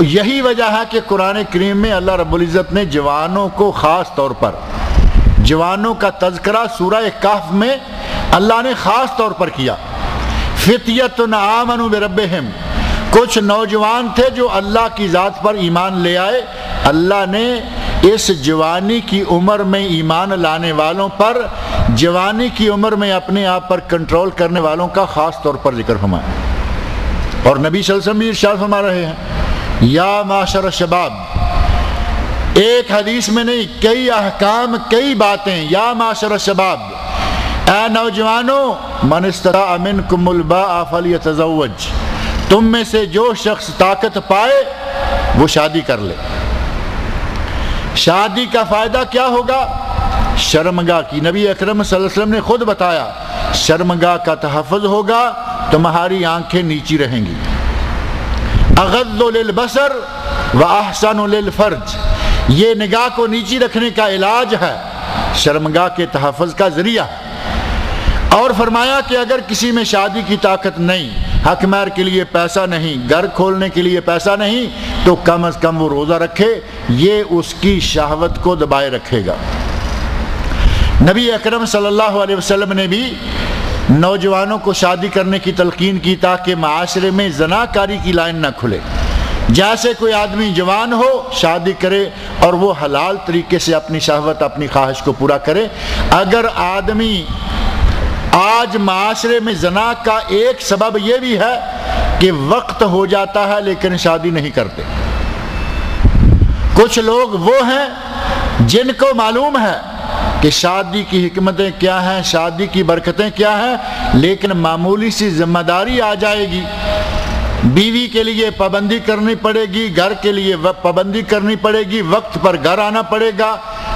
یہی وجہ ہے کہ قرآن کریم میں اللہ رب العزت نے جوانوں کو خاص طور پر، جوانوں کا تذکرہ سورہ کہف میں اللہ نے خاص طور پر کیا۔ فتیۃ آمنوا بربہم، کچھ نوجوان تھے جو اللہ کی ذات پر ایمان لے آئے، اللہ نے اس جوانی کی عمر میں ایمان لانے والوں پر، جوانی کی عمر میں اپنے آپ پر کنٹرول کرنے والوں کا خاص طور پر ذکر فرمایا۔ اور نبی صلی اللہ علیہ وسلم بھی ارشاد فرما رہے ہیں یا معاشر الشباب ایک حدیث میں نہیں، کئی احکام، کئی باتیں۔ یا معاشر الشباب، اے نوجوانوں، من استطاع منکم الباء فلیتزوج، تم میں سے جو شخص طاقت پائے وہ شادی کر لے۔ شادی کا فائدہ کیا ہوگا؟ شرمگاہ کی، نبی اکرم صلی اللہ علیہ وسلم نے خود بتایا، شرمگاہ کا تحفظ ہوگا، تمہاری آنکھیں نیچی رہیں گی۔ اغض للبصر واحسن للفرج، یہ نگاہ کو نیچی رکھنے کا علاج ہے، شرمگاہ کے تحفظ کا ذریعہ ہے۔ اور فرمایا کہ اگر کسی میں شادی کی طاقت نہیں، حق مہر کے لیے پیسہ نہیں، گھر کھولنے کے لیے پیسہ نہیں، تو کم از کم وہ روزہ رکھے، یہ اس کی شہوت کو دبائے رکھے گا۔ نبی اکرم صلی اللہ علیہ وسلم نے بھی نوجوانوں کو شادی کرنے کی تلقین کی تاکہ معاشرے میں زناکاری کی لائن نہ کھلے۔ جیسے کوئی آدمی جوان ہو، شادی کرے اور وہ حلال طریقے سے اپنی شہوت، اپنی خواہش کو پورا کرے۔ اگر آدمی آج معاشرے میں زنا کا ایک سبب یہ بھی ہے کہ وقت ہو جاتا ہے لیکن شادی نہیں کرتے۔ کچھ لوگ وہ ہیں جن کو معلوم ہے کہ شادی کی حکمتیں کیا ہیں، شادی کی برکتیں کیا ہیں، لیکن معمولی سی ذمہ داری آ جائے گی، بیوی کے لیے پابندی کرنی پڑے گی، گھر کے لیے پابندی کرنی پڑے گی، وقت پر گھر آنا پڑے گا،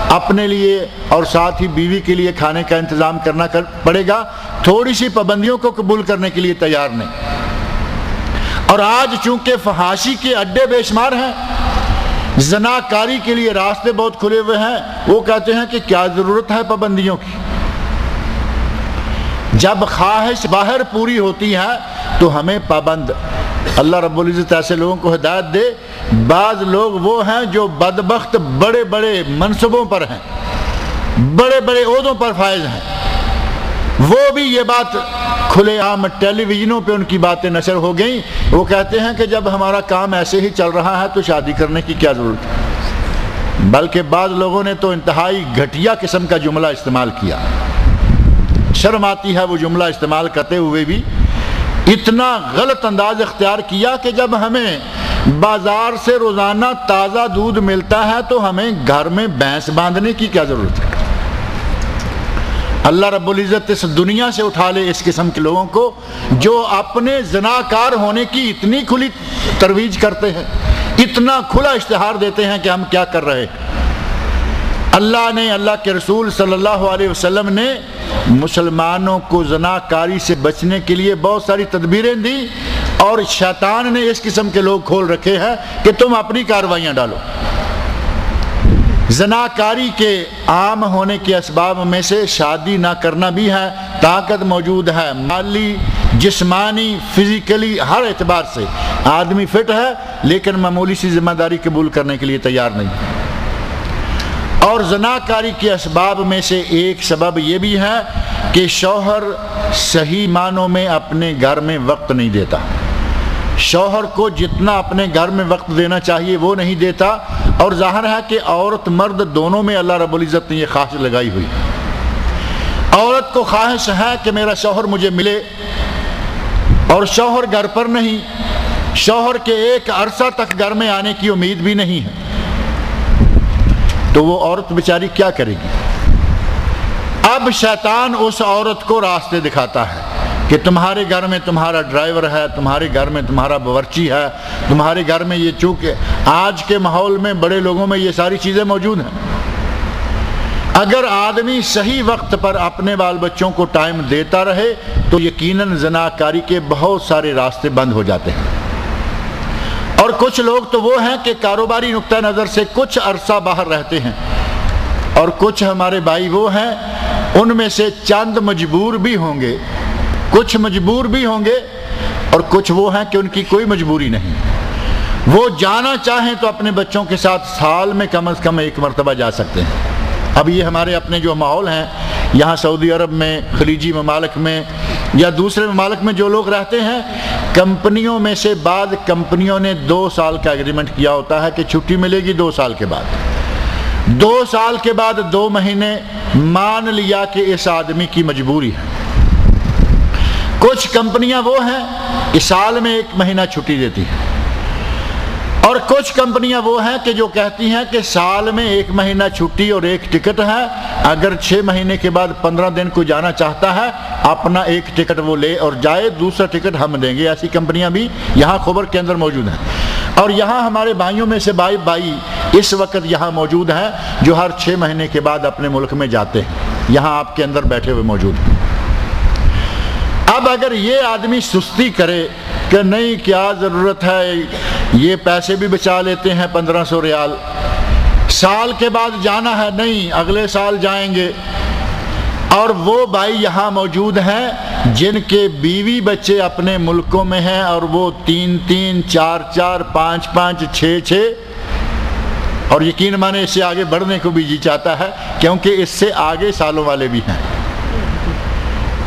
اپنے لیے اور ساتھ ہی بیوی کے لیے کھانے کا انتظام کرنا پڑے گا، تھوڑی سی پابندیوں کو قبول کرنے کے لیے تیار نہیں۔ اور آج چونکہ فحاشی کے اڈے بے شمار ہیں، زناکاری کے لیے راستے بہت کھلے ہوئے ہیں، وہ کہتے ہیں کہ کیا ضرورت ہے پابندیوں کی؟ جب خواہش باہر پوری ہوتی ہے تو ہمیں پابند، اللہ رب العزت ایسے لوگوں کو ہدایت دے۔ بعض لوگ وہ ہیں جو بدبخت بڑے بڑے منصبوں پر ہیں، بڑے بڑے عہدوں پر فائز ہیں، وہ بھی یہ بات کھلے عام ٹیلی ویژنوں پہ ان کی باتیں نشر ہو گئیں، وہ کہتے ہیں کہ جب ہمارا کام ایسے ہی چل رہا ہے تو شادی کرنے کی کیا ضرورت ہے۔ بلکہ بعض لوگوں نے تو انتہائی گھٹیا قسم کا جملہ استعمال کیا، شرم آتی ہے وہ جملہ استعمال کرتے ہوئے بھی، اتنا غلط انداز اختیار کیا کہ جب ہمیں بازار سے روزانہ تازہ دودھ ملتا ہے تو ہمیں گھر میں بھینس باندھنے کی کیا ضرورت ہے۔ اللہ رب العزت اس دنیا سے اٹھا لے اس قسم کے لوگوں کو جو اپنے زناکار ہونے کی اتنی کھلی ترویج کرتے ہیں، اتنا کھلا اشتہار دیتے ہیں کہ ہم کیا کر رہے ہیں۔ اللہ نے، اللہ کے رسول صلی اللہ علیہ وسلم نے مسلمانوں کو زناکاری سے بچنے کے لیے بہت ساری تدبیریں دی، اور شیطان نے اس قسم کے لوگ کھول رکھے ہیں کہ تم اپنی کارروائیاں ڈالو۔ زناکاری کے عام ہونے کے اسباب میں سے شادی نہ کرنا بھی ہے۔ طاقت موجود ہے، مالی، جسمانی، فزیکلی، ہر اعتبار سے آدمی فٹ ہے، لیکن معمولی سی ذمہ داری قبول کرنے کے لیے تیار نہیں۔ اور زناکاری کے اسباب میں سے ایک سبب یہ بھی ہے کہ شوہر صحیح معنوں میں اپنے گھر میں وقت نہیں دیتا، شوہر کو جتنا اپنے گھر میں وقت دینا چاہیے وہ نہیں دیتا، اور ظاہر ہے کہ عورت مرد دونوں میں اللہ رب العزت نے یہ خواہش لگائی ہوئی۔ عورت کو خواہش ہے کہ میرا شوہر مجھے ملے، اور شوہر گھر پر نہیں، شوہر کے ایک عرصہ تک گھر میں آنے کی امید بھی نہیں ہے، تو وہ عورت بیچاری کیا کرے گی؟ اب شیطان اس عورت کو راستے دکھاتا ہے کہ تمہارے گھر میں تمہارا ڈرائیور ہے، تمہارے گھر میں تمہارا باورچی ہے، تمہارے گھر میں یہ، چونکہ آج کے ماحول میں بڑے لوگوں میں یہ ساری چیزیں موجود ہیں۔ اگر آدمی صحیح وقت پر اپنے بال بچوں کو ٹائم دیتا رہے تو یقیناً زناکاری کے بہت سارے راستے بند ہو جاتے ہیں۔ اور کچھ لوگ تو وہ ہیں کہ کاروباری نقطہ نظر سے کچھ عرصہ باہر رہتے ہیں، اور کچھ ہمارے بھائی وہ ہیں ان میں سے چند مجبور بھی ہوں گے، کچھ مجبور بھی ہوں گے، اور کچھ وہ ہیں کہ ان کی کوئی مجبوری نہیں، وہ جانا چاہیں تو اپنے بچوں کے ساتھ سال میں کم از کم ایک مرتبہ جا سکتے ہیں۔ اب یہ ہمارے اپنے جو ماحول ہیں یہاں سعودی عرب میں، خلیجی ممالک میں یا دوسرے ممالک میں جو لوگ رہتے ہیں، کمپنیوں میں سے بعض کمپنیوں نے 2 سال کا ایگریمنٹ کیا ہوتا ہے کہ چھٹی ملے گی 2 سال کے بعد، 2 سال کے بعد 2 مہینے مان لیا کہ اس آدمی کی مجبوری ہے۔ کچھ کمپنیاں وہ ہیں کہ سال میں 1 مہینہ چھٹی دیتی ہیں۔ اور کچھ کمپنیاں وہ ہیں کہ جو کہتی ہیں کہ سال میں 1 مہینہ چھٹی اور 1 ٹکٹ ہے، اگر 6 مہینے کے بعد 15 دن کو جانا چاہتا ہے اپنا 1 ٹکٹ وہ لے اور جائے، دوسرا ٹکٹ ہم دیں گے۔ ایسی کمپنیاں بھی یہاں خبر کے اندر موجود ہیں۔ اور یہاں ہمارے بھائیوں میں سے بائی اس وقت یہاں موجود ہیں جو ہر 6 مہینے کے بعد اپنے ملک میں جاتے ہیں، یہاں آپ کے اندر بیٹھے ہوئے موجود ہیں۔ اب اگر یہ آدمی سستی کرے کہ نہیں کیا ضرورت ہے، یہ پیسے بھی بچا لیتے ہیں 1500 ریال، سال کے بعد جانا ہے، نہیں اگلے سال جائیں گے، اور وہ بھائی یہاں موجود ہیں جن کے بیوی بچے اپنے ملکوں میں ہیں اور وہ 3 4 5 6 اور یقین مانے اس سے آگے بڑھنے کو بھی جی چاہتا ہے کیونکہ اس سے آگے سالوں والے بھی ہیں۔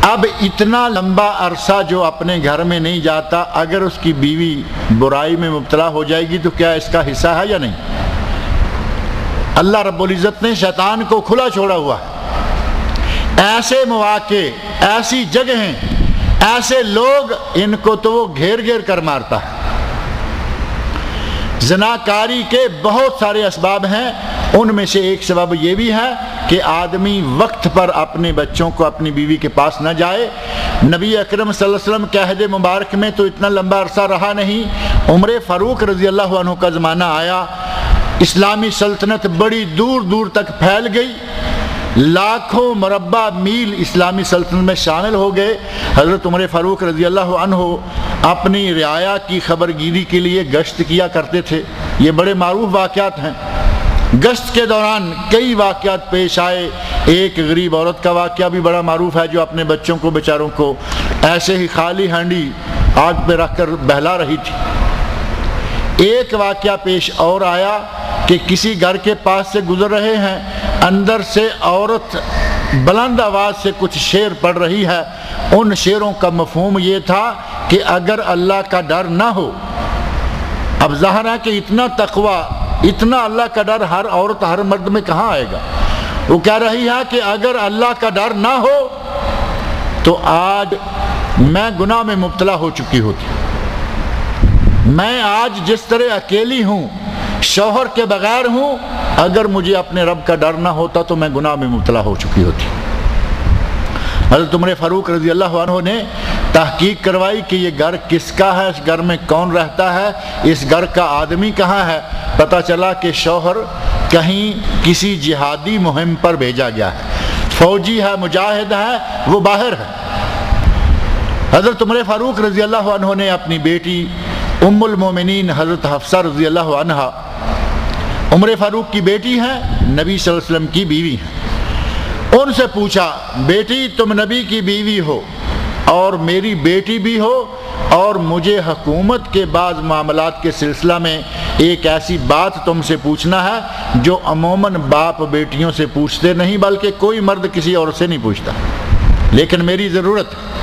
اب اتنا لمبا عرصہ جو اپنے گھر میں نہیں جاتا، اگر اس کی بیوی برائی میں مبتلا ہو جائے گی تو کیا اس کا حصہ ہے یا نہیں؟ اللہ رب العزت نے شیطان کو کھلا چھوڑا ہوا ہے۔ ایسے مواقع، ایسی جگہیں، ایسے لوگ، ان کو تو وہ گھیر گھیر کر مارتا ہے۔ زناکاری کے بہت سارے اسباب ہیں، ان میں سے ایک سبب یہ بھی ہے کہ آدمی وقت پر اپنے بچوں کو اپنی بیوی کے پاس نہ جائے۔ نبی اکرم صلی اللہ علیہ وسلم کے عہد مبارک میں تو اتنا لمبا عرصہ رہا نہیں، عمر فاروق رضی اللہ عنہ کا زمانہ آیا، اسلامی سلطنت بڑی دور دور تک پھیل گئی، لاکھوں مربع میل اسلامی سلطنت میں شامل ہو گئے۔ حضرت عمر فاروق رضی اللہ عنہ اپنی رعایا کی خبرگیری کے لیے گشت کیا کرتے تھے، یہ بڑے معروف واقعات ہیں۔ گشت کے دوران کئی واقعات پیش آئے، ایک غریب عورت کا واقعہ بھی بڑا معروف ہے جو اپنے بچوں کو بیچاروں کو ایسے ہی خالی ہانڈی آگ پہ رکھ کر بہلا رہی تھی۔ ایک واقعہ پیش اور آیا کہ کسی گھر کے پاس سے گزر رہے ہیں، اندر سے عورت بلند آواز سے کچھ شعر پڑھ رہی ہے، ان شعروں کا مفہوم یہ تھا کہ اگر اللہ کا ڈر نہ ہو، اب ظاہر ہے کہ اتنا تقوی، اتنا اللہ کا ڈر ہر عورت ہر مرد میں کہاں آئے گا۔ وہ کہہ رہی ہے کہ اگر اللہ کا ڈر نہ ہو تو آج میں گناہ میں مبتلا ہو چکی ہوتی، میں آج جس طرح اکیلی ہوں، شوہر کے بغیر ہوں، اگر مجھے اپنے رب کا ڈر نہ ہوتا تو میں گناہ میں مبتلا ہو چکی ہوتی۔ حضرت عمر فاروق رضی اللہ عنہ نے تحقیق کروائی کہ یہ گھر کس کا ہے، اس گھر میں کون رہتا ہے، اس گھر کا آدمی کہاں ہے۔ پتہ چلا کہ شوہر کہیں کسی جہادی مہم پر بھیجا گیا ہے، فوجی ہے، مجاہد ہے، وہ باہر ہے۔ حضرت عمر فاروق رضی اللہ عنہ نے اپنی بیٹی ام المومنین حضرت حفصہ رضی اللہ عنہا، عمر فاروق کی بیٹی ہیں، نبی صلی اللہ علیہ وسلم کی بیوی ہیں، ان سے پوچھا بیٹی تم نبی کی بیوی ہو اور میری بیٹی بھی ہو، اور مجھے حکومت کے بعض معاملات کے سلسلہ میں ایک ایسی بات تم سے پوچھنا ہے جو عموماً باپ بیٹیوں سے پوچھتے نہیں، بلکہ کوئی مرد کسی عورت سے نہیں پوچھتا، لیکن میری ضرورت ہے۔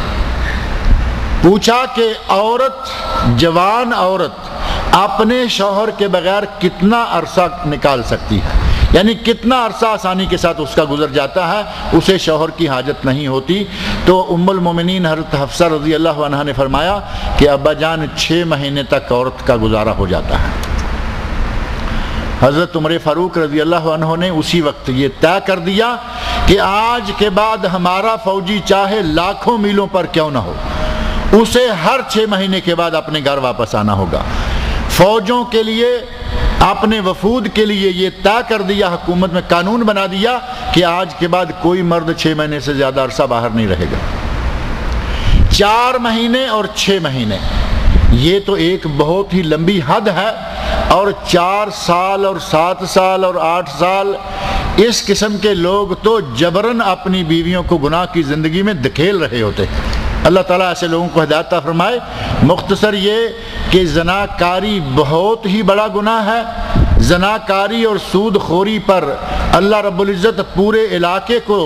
پوچھا کہ عورت، جوان عورت اپنے شوہر کے بغیر کتنا عرصہ نکال سکتی ہے، یعنی کتنا عرصہ آسانی کے ساتھ اس کا گزر جاتا ہے، اسے شوہر کی حاجت نہیں ہوتی۔ تو ام المومنین حضرت حفصہ رضی اللہ عنہا نے فرمایا کہ ابا جان 6 مہینے تک عورت کا گزارا ہو جاتا ہے۔ حضرت عمر فاروق رضی اللہ عنہ نے اسی وقت یہ طے کر دیا کہ آج کے بعد ہمارا فوجی چاہے لاکھوں میلوں پر کیوں نہ ہو، اسے ہر 6 مہینے کے بعد اپنے گھر واپس آنا ہوگا۔ فوجوں کے لیے، اپنے وفود کے لیے یہ طے کر دیا، حکومت میں قانون بنا دیا کہ آج کے بعد کوئی مرد 6 مہینے سے زیادہ عرصہ باہر نہیں رہے گا۔ 4 مہینے اور 6 مہینے یہ تو ایک بہت ہی لمبی حد ہے، اور 4 سال اور 7 سال اور 8 سال اس قسم کے لوگ تو جبراً اپنی بیویوں کو گناہ کی زندگی میں دھکیل رہے ہوتے ہیں۔ اللہ تعالیٰ ایسے لوگوں کو ہدایت عطا فرمائے۔ مختصر یہ کہ زناکاری بہت ہی بڑا گناہ ہے، زناکاری اور سود خوری پر اللہ رب العزت پورے علاقے کو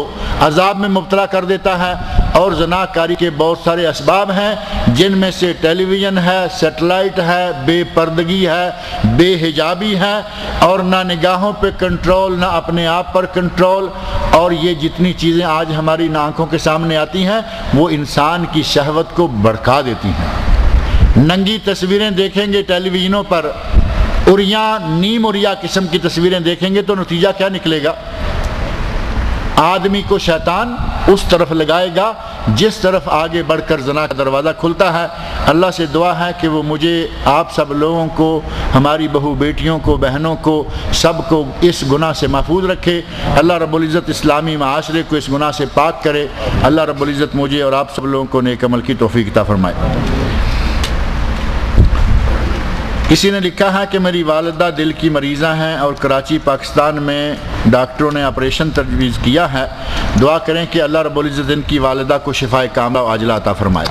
عذاب میں مبتلا کر دیتا ہے، اور زناکاری کے بہت سارے اسباب ہیں جن میں سے ٹیلی ویژن ہے، سیٹلائٹ ہے، بے پردگی ہے، بے حجابی ہے، اور نہ نگاہوں پہ کنٹرول، نہ اپنے آپ پر کنٹرول، اور یہ جتنی چیزیں آج ہماری آنکھوں کے سامنے آتی ہیں وہ انسان کی شہوت کو بھڑکا دیتی ہیں۔ ننگی تصویریں دیکھیں گے ٹیلی ویژنوں پر، اریاں نیم اریا قسم کی تصویریں دیکھیں گے تو نتیجہ کیا نکلے گا؟ آدمی کو شیطان اس طرف لگائے گا جس طرف آگے بڑھ کر زنا کا دروازہ کھلتا ہے۔ اللہ سے دعا ہے کہ وہ مجھے، آپ سب لوگوں کو، ہماری بہو بیٹیوں کو، بہنوں کو، سب کو اس گناہ سے محفوظ رکھے۔ اللہ رب العزت اسلامی معاشرے کو اس گناہ سے پاک کرے۔ اللہ رب العزت مجھے اور آپ سب لوگوں کو نیک عمل کی توفیق عطا فرمائے۔ کسی نے لکھا ہے کہ میری والدہ دل کی مریضہ ہیں اور کراچی پاکستان میں ڈاکٹروں نے آپریشن تجویز کیا ہے، دعا کریں کہ اللہ رب العزت ان کی والدہ کو شفائے کاملہ و عاجلہ عطا فرمائے۔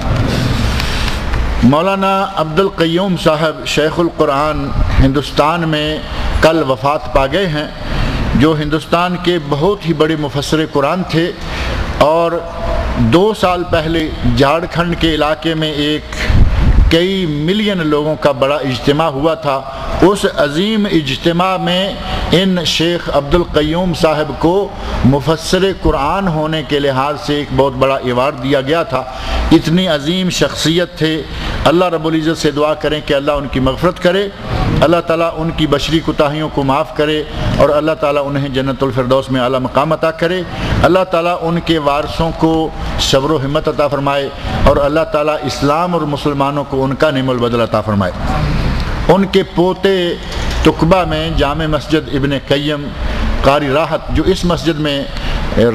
مولانا عبد القیوم صاحب شیخ القرآن ہندوستان میں کل وفات پا گئے ہیں، جو ہندوستان کے بہت ہی بڑے مفسر قرآن تھے، اور 2 سال پہلے جھارکھنڈ کے علاقے میں ایک کئی ملین لوگوں کا بڑا اجتماع ہوا تھا۔ اس عظیم اجتماع میں ان شیخ عبد القیوم صاحب کو مفسر قرآن ہونے کے لحاظ سے ایک بہت بڑا ایوارڈ دیا گیا تھا۔ اتنی عظیم شخصیت تھے۔ اللہ رب العزت سے دعا کریں کہ اللہ ان کی مغفرت کرے، اللہ تعالیٰ ان کی بشری کوتاہیوں کو معاف کرے، اور اللہ تعالیٰ انہیں جنت الفردوس میں اعلیٰ مقام عطا کرے۔ اللہ تعالیٰ ان کے وارثوں کو صبر و ہمت عطا فرمائے، اور اللہ تعالیٰ اسلام اور مسلمانوں کو ان کا نعم البدل عطا فرمائے۔ ان کے پوتے تقبہ میں جامع مسجد ابن قیم قاری راحت، جو اس مسجد میں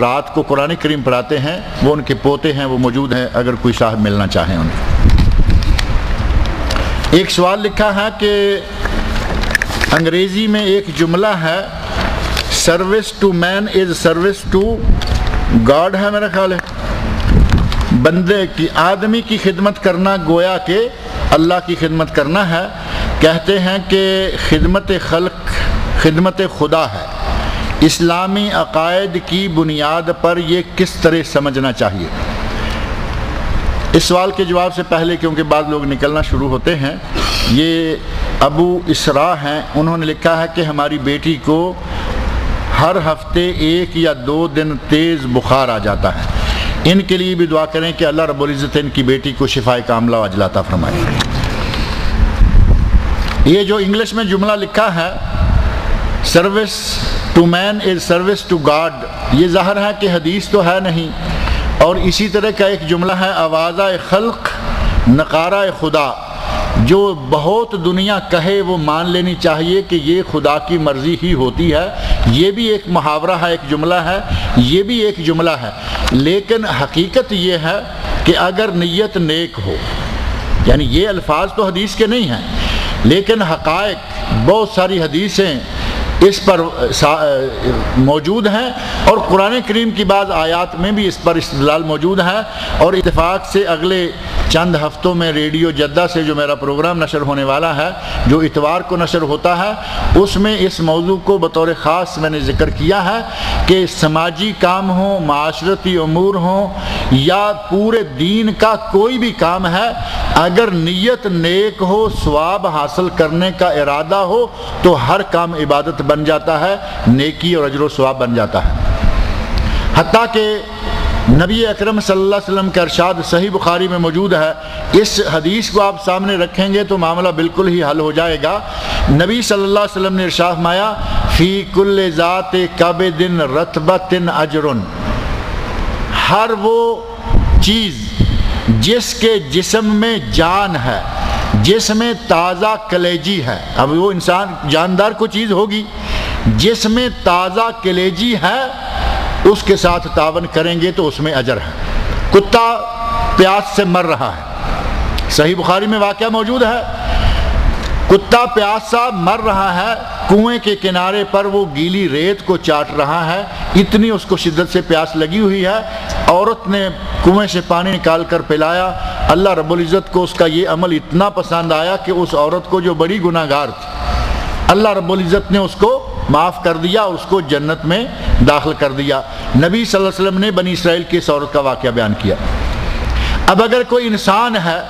رات کو قرآن کریم پڑھاتے ہیں، وہ ان کے پوتے ہیں، وہ موجود ہیں، اگر کوئی صاحب ملنا چاہیں ان کو۔ ایک سوال لکھا ہے کہ انگریزی میں ایک جملہ ہے، service to man is service to God ہے، میرا خیال ہے، بندے کی، آدمی کی خدمت کرنا گویا کہ اللہ کی خدمت کرنا ہے۔ کہتے ہیں کہ خدمت خلق خدمت خدا ہے۔ اسلامی عقائد کی بنیاد پر یہ کس طرح سمجھنا چاہیے؟ اس سوال کے جواب سے پہلے، کیونکہ بعض لوگ نکلنا شروع ہوتے ہیں، یہ ابو اسراء ہیں، انہوں نے لکھا ہے کہ ہماری بیٹی کو ہر ہفتے 1 یا 2 دن تیز بخار آ جاتا ہے، ان کے لیے بھی دعا کریں کہ اللہ رب العزت ان کی بیٹی کو شفائے کاملہ و عاجلہ عطا فرمائے۔ یہ جو انگلش میں جملہ لکھا ہے، service to man is service to God, یہ ظاہر ہے کہ حدیث تو ہے نہیں، اور اسی طرح کا ایک جملہ ہے، آوازہ خلق نقارہ خدا، جو بہت دنیا کہے وہ مان لینی چاہیے کہ یہ خدا کی مرضی ہی ہوتی ہے۔ یہ بھی ایک محاورہ ہے، ایک جملہ ہے، یہ بھی ایک جملہ ہے، لیکن حقیقت یہ ہے کہ اگر نیت نیک ہو، یعنی یہ الفاظ تو حدیث کے نہیں ہیں، لیکن حقائق بہت ساری حدیثیں اس پر موجود ہیں، اور قرآن کریم کی بعض آیات میں بھی اس پر استدلال موجود ہے، اور اتفاق سے اگلے چند ہفتوں میں ریڈیو جدہ سے جو میرا پروگرام نشر ہونے والا ہے، جو اتوار کو نشر ہوتا ہے، اس میں اس موضوع کو بطور خاص میں نے ذکر کیا ہے کہ سماجی کام ہوں، معاشرتی امور ہوں، یا پورے دین کا کوئی بھی کام ہے، اگر نیت نیک ہو، ثواب حاصل کرنے کا ارادہ ہو، تو ہر کام عبادت بن جاتا ہے، نیکی اور اجر و ثواب بن جاتا ہے۔ حتیٰ کہ نبی اکرم صلی اللہ علیہ وسلم کا ارشاد صحیح بخاری میں موجود ہے، اس حدیث کو آپ سامنے رکھیں گے تو معاملہ بالکل ہی حل ہو جائے گا۔ نبی صلی اللہ علیہ وسلم نے ارشاد فرمایا، فی کل ذات کبد رطبۃ اجر، ہر وہ چیز جس کے جسم میں جان ہے، جس میں تازہ کلیجی ہے، اب وہ انسان جاندار کو چیز ہوگی، جس میں تازہ کلیجی ہے، اس کے ساتھ تعاون کریں گے تو اس میں اجر ہے۔ کتا پیاس سے مر رہا ہے، صحیح بخاری میں واقعہ موجود ہے، کتا پیاسا مر رہا ہے، کنویں کے کنارے پر وہ گیلی ریت کو چاٹ رہا ہے، اتنی اس کو شدت سے پیاس لگی ہوئی ہے، عورت نے کنویں سے پانی نکال کر پلایا، اللہ رب العزت کو اس کا یہ عمل اتنا پسند آیا کہ اس عورت کو جو بڑی گناہ گار تھی، اللہ رب العزت نے اس کو معاف کر دیا اور اس کو جنت میں داخل کر دیا۔ نبی صلی اللہ علیہ وسلم نے بنی اسرائیل کی اس عورت کا واقعہ بیان کیا۔ اب اگر کوئی انسان ہے،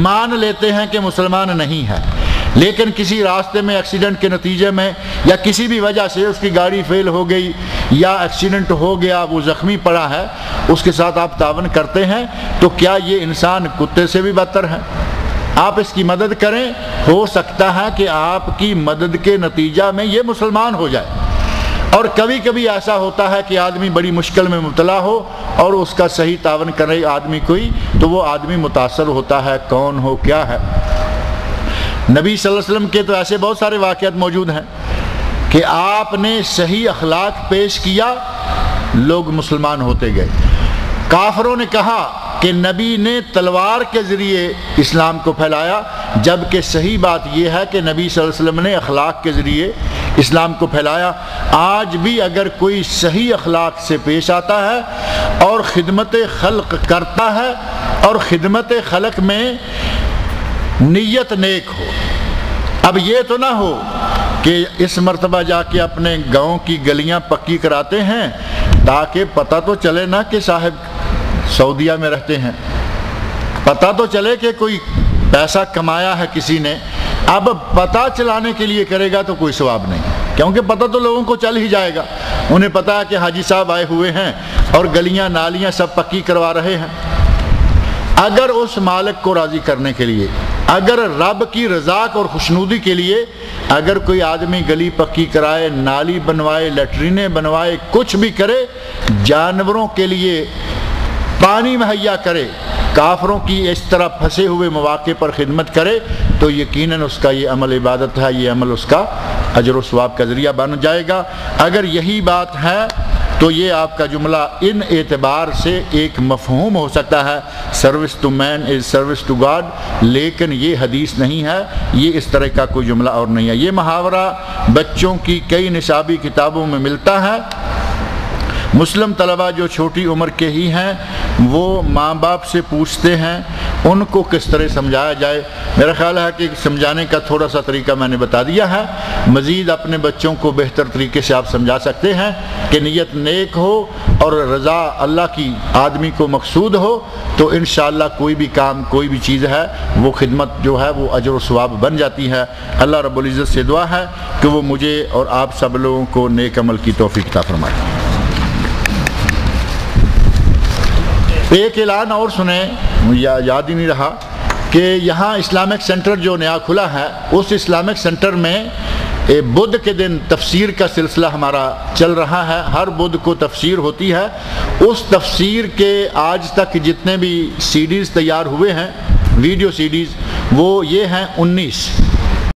مان لیتے ہیں کہ مسلمان نہیں ہے، لیکن کسی راستے میں ایکسیڈنٹ کے نتیجے میں یا کسی بھی وجہ سے اس کی گاڑی فیل ہو گئی یا ایکسیڈنٹ ہو گیا، وہ زخمی پڑا ہے، اس کے ساتھ آپ تعاون کرتے ہیں، تو کیا یہ انسان کتے سے بھی بدتر ہے؟ آپ اس کی مدد کریں، ہو سکتا ہے کہ آپ کی مدد کے نتیجہ میں یہ مسلمان ہو جائے۔ اور کبھی کبھی ایسا ہوتا ہے کہ آدمی بڑی مشکل میں مبتلا ہو اور اس کا صحیح تعاون کرے آدمی کوئی، تو وہ آدمی متاثر ہوتا ہے، کون ہو کیا ہے۔ نبی صلی اللہ علیہ وسلم کے تو ایسے بہت سارے واقعات موجود ہیں کہ آپ نے صحیح اخلاق پیش کیا، لوگ مسلمان ہوتے گئے۔ کافروں نے کہا کہ نبی نے تلوار کے ذریعے اسلام کو پھیلایا، جبکہ صحیح بات یہ ہے کہ نبی صلی اللہ علیہ وسلم نے اخلاق کے ذریعے اسلام کو پھیلایا۔ آج بھی اگر کوئی صحیح اخلاق سے پیش آتا ہے اور خدمت خلق کرتا ہے اور خدمت خلق میں نیت نیک ہو، اب یہ تو نہ ہو کہ اس مرتبہ جا کے اپنے گاؤں کی گلیاں پکی کراتے ہیں تاکہ پتہ تو چلے نا کہ صاحب سعودیہ میں رہتے ہیں، پتہ تو چلے کہ کوئی پیسہ کمایا ہے کسی نے۔ اب پتہ چلانے کے لیے کرے گا تو کوئی ثواب نہیں، کیونکہ پتہ تو لوگوں کو چل ہی جائے گا، انہیں پتہ ہے کہ حاجی صاحب آئے ہوئے ہیں اور گلیاں نالیاں سب پکی کروا رہے ہیں۔ اگر اس مالک کو راضی کرنے کے لیے، اگر رب کی رضا اور خوشنودی کے لیے اگر کوئی آدمی گلی پکی کرائے، نالی بنوائے، لیٹرینیں بنوائے، کچھ بھی کرے، جانوروں کے لیے پانی مہیا کرے، کافروں کی اس طرح پھنسے ہوئے مواقع پر خدمت کرے، تو یقیناً اس کا یہ عمل عبادت ہے، یہ عمل اس کا اجر و ثواب کا ذریعہ بن جائے گا۔ اگر یہی بات ہے تو یہ آپ کا جملہ ان اعتبار سے ایک مفہوم ہو سکتا ہے، service to man is service to God, لیکن یہ حدیث نہیں ہے، یہ اس طرح کا کوئی جملہ اور نہیں ہے۔ یہ محاورہ بچوں کی کئی نصابی کتابوں میں ملتا ہے۔ مسلم طلبہ جو چھوٹی عمر کے ہی ہیں وہ ماں باپ سے پوچھتے ہیں ان کو کس طرح سمجھایا جائے۔ میرا خیال ہے کہ سمجھانے کا تھوڑا سا طریقہ میں نے بتا دیا ہے، مزید اپنے بچوں کو بہتر طریقے سے آپ سمجھا سکتے ہیں کہ نیت نیک ہو اور رضا اللہ کی آدمی کو مقصود ہو، تو انشاءاللہ کوئی بھی کام، کوئی بھی چیز ہے وہ خدمت جو ہے وہ اجر و ثواب بن جاتی ہے۔ اللہ رب العزت سے دعا ہے کہ وہ مجھے اور آپ سب لوگوں کو نیک عمل کی توفیق عطا فرمائے۔ ایک اعلان اور سنیں، یاد ہی نہیں رہا کہ یہاں اسلامک سینٹر جو نیا کھلا ہے، اس اسلامک سینٹر میں بدھ کے دن تفسیر کا سلسلہ ہمارا چل رہا ہے۔ ہر بدھ کو تفسیر ہوتی ہے۔ اس تفسیر کے آج تک جتنے بھی سیڈیز تیار ہوئے ہیں، ویڈیو سیڈیز، وہ یہ ہیں 19۔